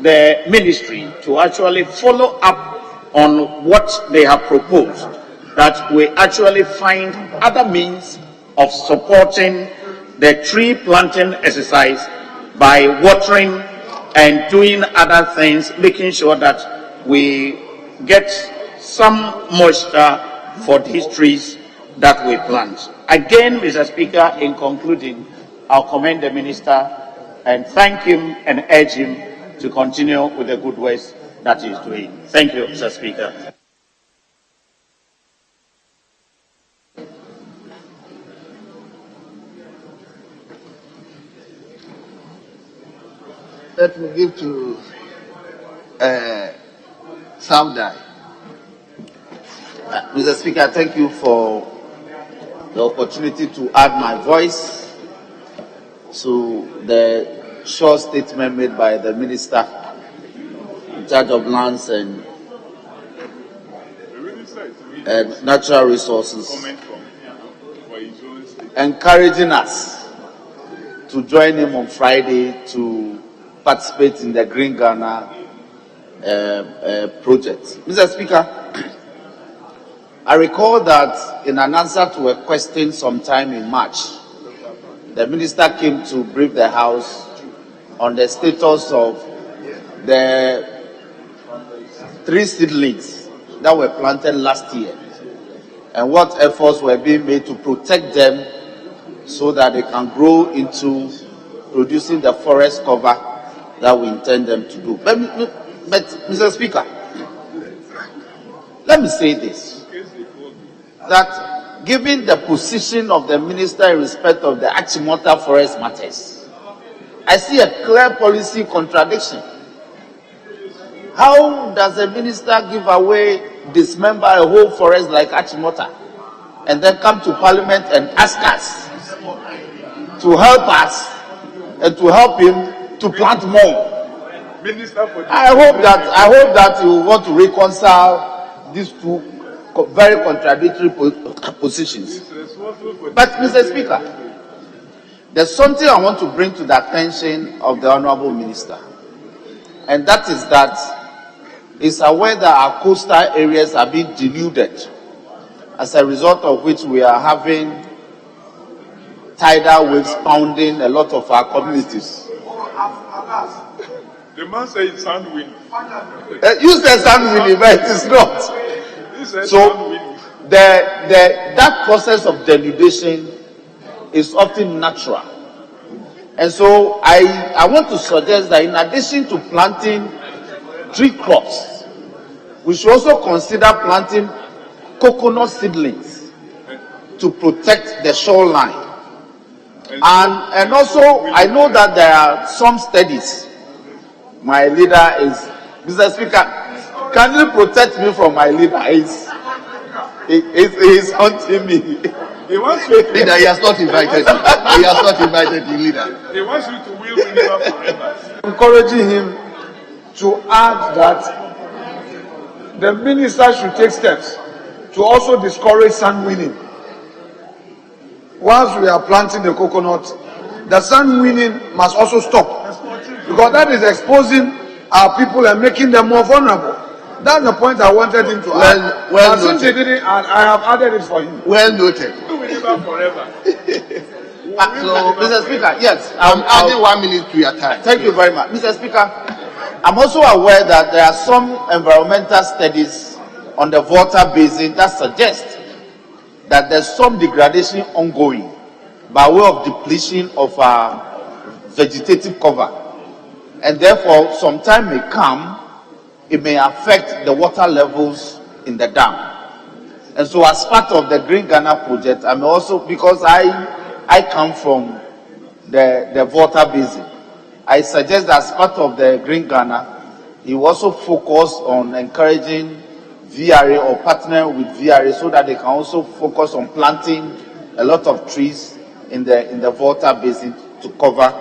the ministry to actually follow up on what they have proposed, that we actually find other means of supporting the tree planting exercise by watering and doing other things, making sure that we get some moisture for these trees that we plant. Again, Mr. Speaker, in concluding, I'll commend the Minister and thank him and urge him to continue with the good work that he is doing. Thank you, Mr. Speaker. Let me give to Samdai. Mr. Speaker, thank you for the opportunity to add my voice to the short statement made by the Minister in charge of lands and natural resources, encouraging us to join him on Friday to participate in the Green Ghana project. Mr. Speaker, I recall that in an answer to a question sometime in March, the minister came to brief the House on the status of the 3 seedlings that were planted last year and what efforts were being made to protect them so that they can grow into producing the forest cover that we intend them to do. But Mr. Speaker, let me say this, that given the position of the minister in respect of the Achimota forest matters, I see a clear policy contradiction. How does a minister give away, dismember a whole forest like Achimota, and then come to Parliament and ask us to help us and to help him to plant more? I hope that you want to reconcile these two very contradictory positions. But Mr. Speaker, there's something I want to bring to the attention of the Honorable Minister, and that is that he's aware that our coastal areas are being denuded, as a result of which we are having tidal waves pounding a lot of our communities. The man said it's sand wind. You said sand wind, but it is not. So that process of denudation is often natural. And so I want to suggest that in addition to planting tree crops, we should also consider planting coconut seedlings to protect the shoreline. And also, I know that there are some studies. My leader is, Mr. Speaker, can you protect me from my leader? He's hunting me. He wants you to, Leader, he has not invited you. He has not invited you, leader. he wants you to will Winneba forever. Encouraging him to add that the minister should take steps to also discourage sand winning. Whilst we are planting the coconut, the sand winning must also stop, because that is exposing our people and making them more vulnerable. That's the point I wanted him to add. Well Since he didn't add, I have added it for him. Well noted. Winneba forever. So, Mr. Speaker, yes, I'm adding 1 minute to your time. Thank you very much. Mr. Speaker, I'm also aware that there are some environmental studies on the water basin that suggest that there's some degradation ongoing by way of depletion of our vegetative cover. And therefore, some time may come, it may affect the water levels in the dam. And so as part of the Green Ghana project, I'm also, because I come from the water basin, I suggest that as part of the Green Ghana, you also focus on encouraging VRA or partnering with VRA so that they can also focus on planting a lot of trees in the water basin to cover,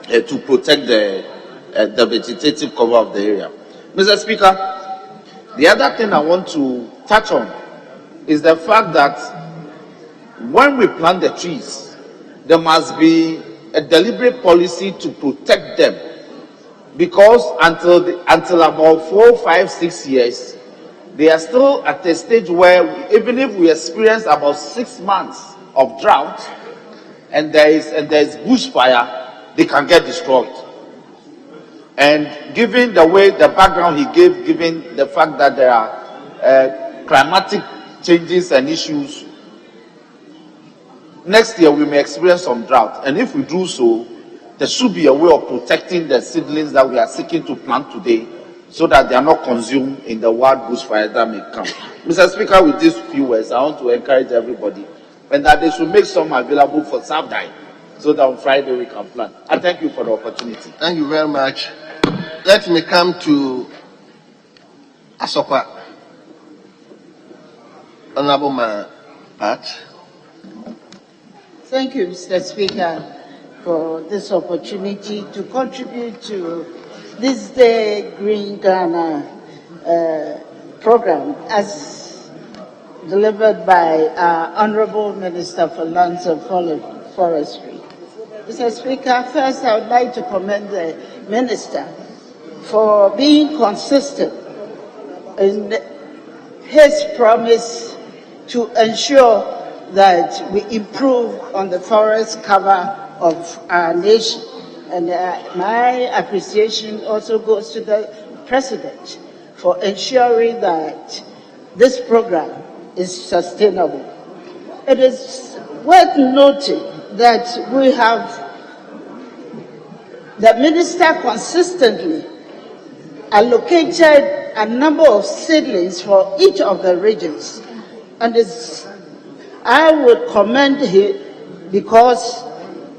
to protect the vegetative cover of the area. Mr. Speaker, the other thing I want to touch on is the fact that when we plant the trees, there must be a deliberate policy to protect them, because until about 4, 5, 6 years, they are still at a stage where even if we experience about 6 months of drought and there is bushfire, they can get destroyed. And given the way, the background he gave, given the fact that there are climatic changes and issues, next year we may experience some drought. And if we do so, there should be a way of protecting the seedlings that we are seeking to plant today, so that they are not consumed in the wild bushfire that may come. Mr. Speaker, with these few words, I want to encourage everybody, and that they should make some available for Sabdai, so that on Friday we can plant. I thank you for the opportunity. Thank you very much. Let me come to Asopa. Honorable Pat. Thank you, Mr. Speaker, for this opportunity to contribute to this Day Green Ghana program as delivered by our Honorable Minister for Lands and Forestry. Mr. Speaker, first I would like to commend the Minister for being consistent in his promise to ensure that we improve on the forest cover of our nation. And my appreciation also goes to the President for ensuring that this program is sustainable. It is worth noting that we have the minister consistently allocated a number of seedlings for each of the regions. And I would commend him because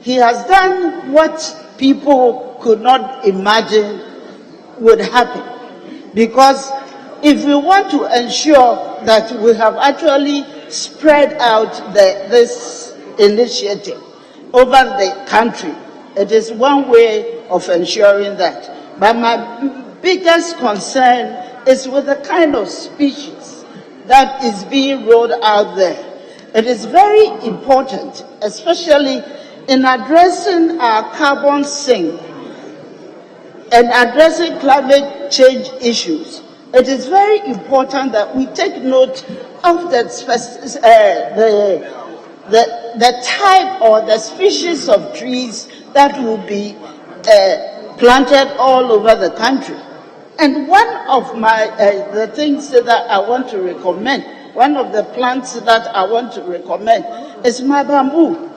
he has done what people could not imagine would happen. Because if we want to ensure that we have actually spread out this initiative over the country, it is one way of ensuring that. But my biggest concern is with the kind of species that is being rolled out there. It is very important, especially in addressing our carbon sink and addressing climate change issues. It is very important that we take note of the type or the species of trees that will be planted all over the country. And one of the things that I want to recommend, one of the plants that I want to recommend is my bamboo.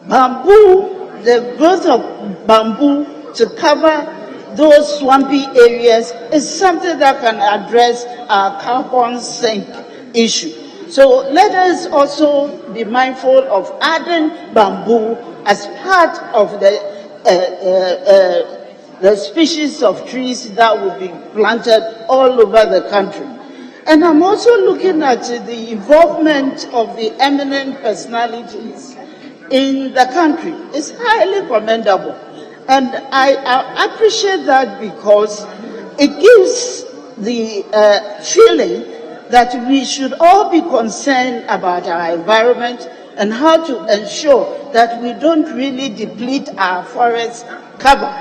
Bamboo, the growth of bamboo to cover those swampy areas is something that can address our carbon sink issue. So let us also be mindful of adding bamboo as part of the species of trees that will be planted all over the country. And I'm also looking at the involvement of the eminent personalities in the country. It's highly commendable. And I appreciate that because it gives the feeling that we should all be concerned about our environment and how to ensure that we don't really deplete our forest cover.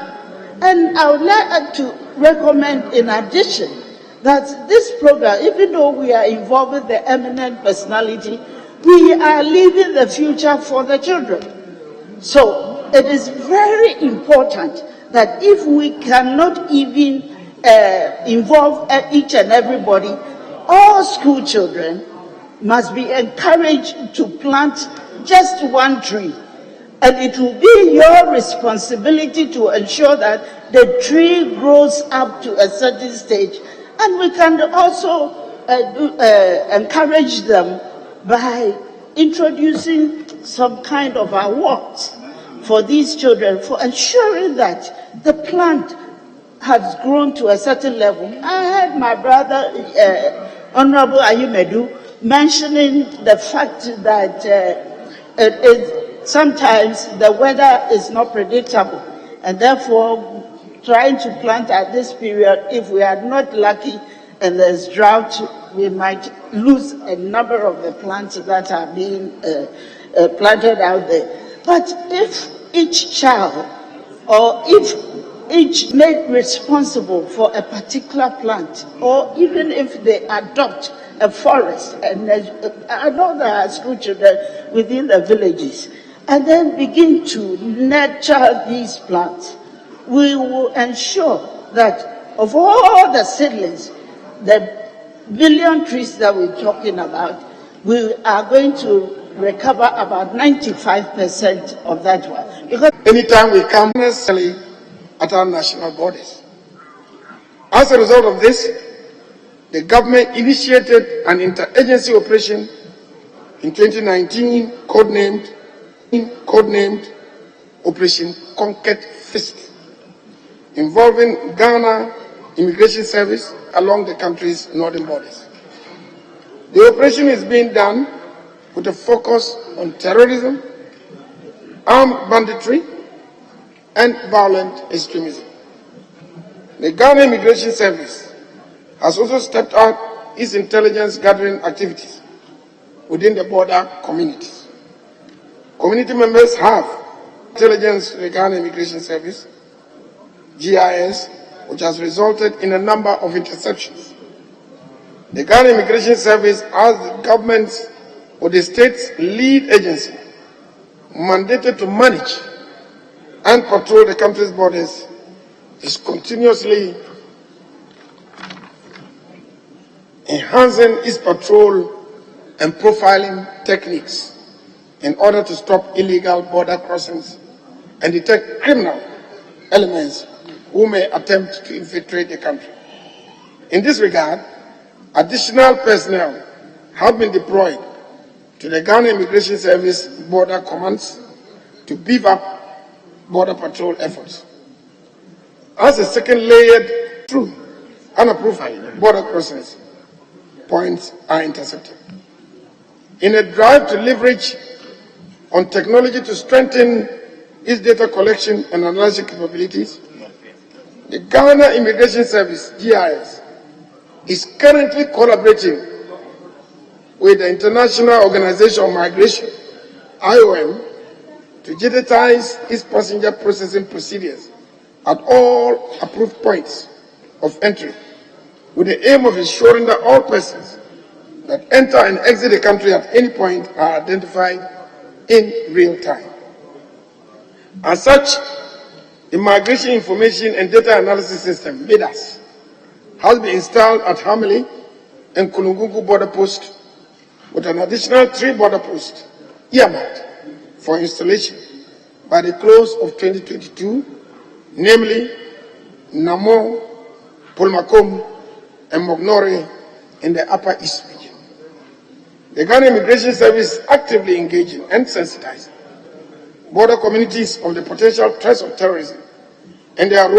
And I would like to recommend, in addition, that this program, even though we are involving the eminent personality, we are leaving the future for the children. So it is very important that if we cannot even involve each and everybody, all school children must be encouraged to plant just one tree. And it will be your responsibility to ensure that the tree grows up to a certain stage. And we can also encourage them by introducing some kind of awards for these children for ensuring that the plant has grown to a certain level. I heard my brother, Honorable Ayumedu, mentioning the fact that sometimes the weather is not predictable, and therefore trying to plant at this period, if we are not lucky and there's drought, we might lose a number of the plants that are being planted out there. But if each child, or if each made responsible for a particular plant, or even if they adopt a forest, and I know there are school children within the villages, and then begin to nurture these plants, we will ensure that of all the seedlings, the billion trees that we're talking about, we are going to recover about 95% of that one. Because anytime we come necessarily at our national borders. As a result of this, the government initiated an interagency operation in 2019 codenamed Operation Conquered Fist, involving Ghana Immigration Service along the country's northern borders. The operation is being done with a focus on terrorism, armed banditry, and violent extremism. The Ghana Immigration Service has also stepped up its intelligence gathering activities within the border communities. Community members have intelligence to the Ghana Immigration Service, GIS, which has resulted in a number of interceptions. The Ghana Immigration Service, as the government's or the state's lead agency, mandated to manage and patrol the country's borders, is continuously enhancing its patrol and profiling techniques in order to stop illegal border crossings and detect criminal elements who may attempt to infiltrate the country. In this regard, additional personnel have been deployed to the Ghana Immigration Service border commands to beef up border patrol efforts. As a second layered through unapproved border crossings points are intercepted. In a drive to leverage on technology to strengthen its data collection and analysis capabilities, the Ghana Immigration Service, GIS, is currently collaborating with the International Organization of Migration, IOM, to digitize its passenger processing procedures at all approved points of entry, with the aim of ensuring that all persons that enter and exit the country at any point are identified in real time. As such, the Migration Information and Data Analysis System, MIDAS, has been installed at Hamili and Kulungungu border post, with an additional 3 border posts earmarked for installation by the close of 2022, namely Namo, Pulmakom, and Mognore in the Upper East region. The Ghana Immigration Service is actively engaging and sensitizing border communities of the potential threats of terrorism and their role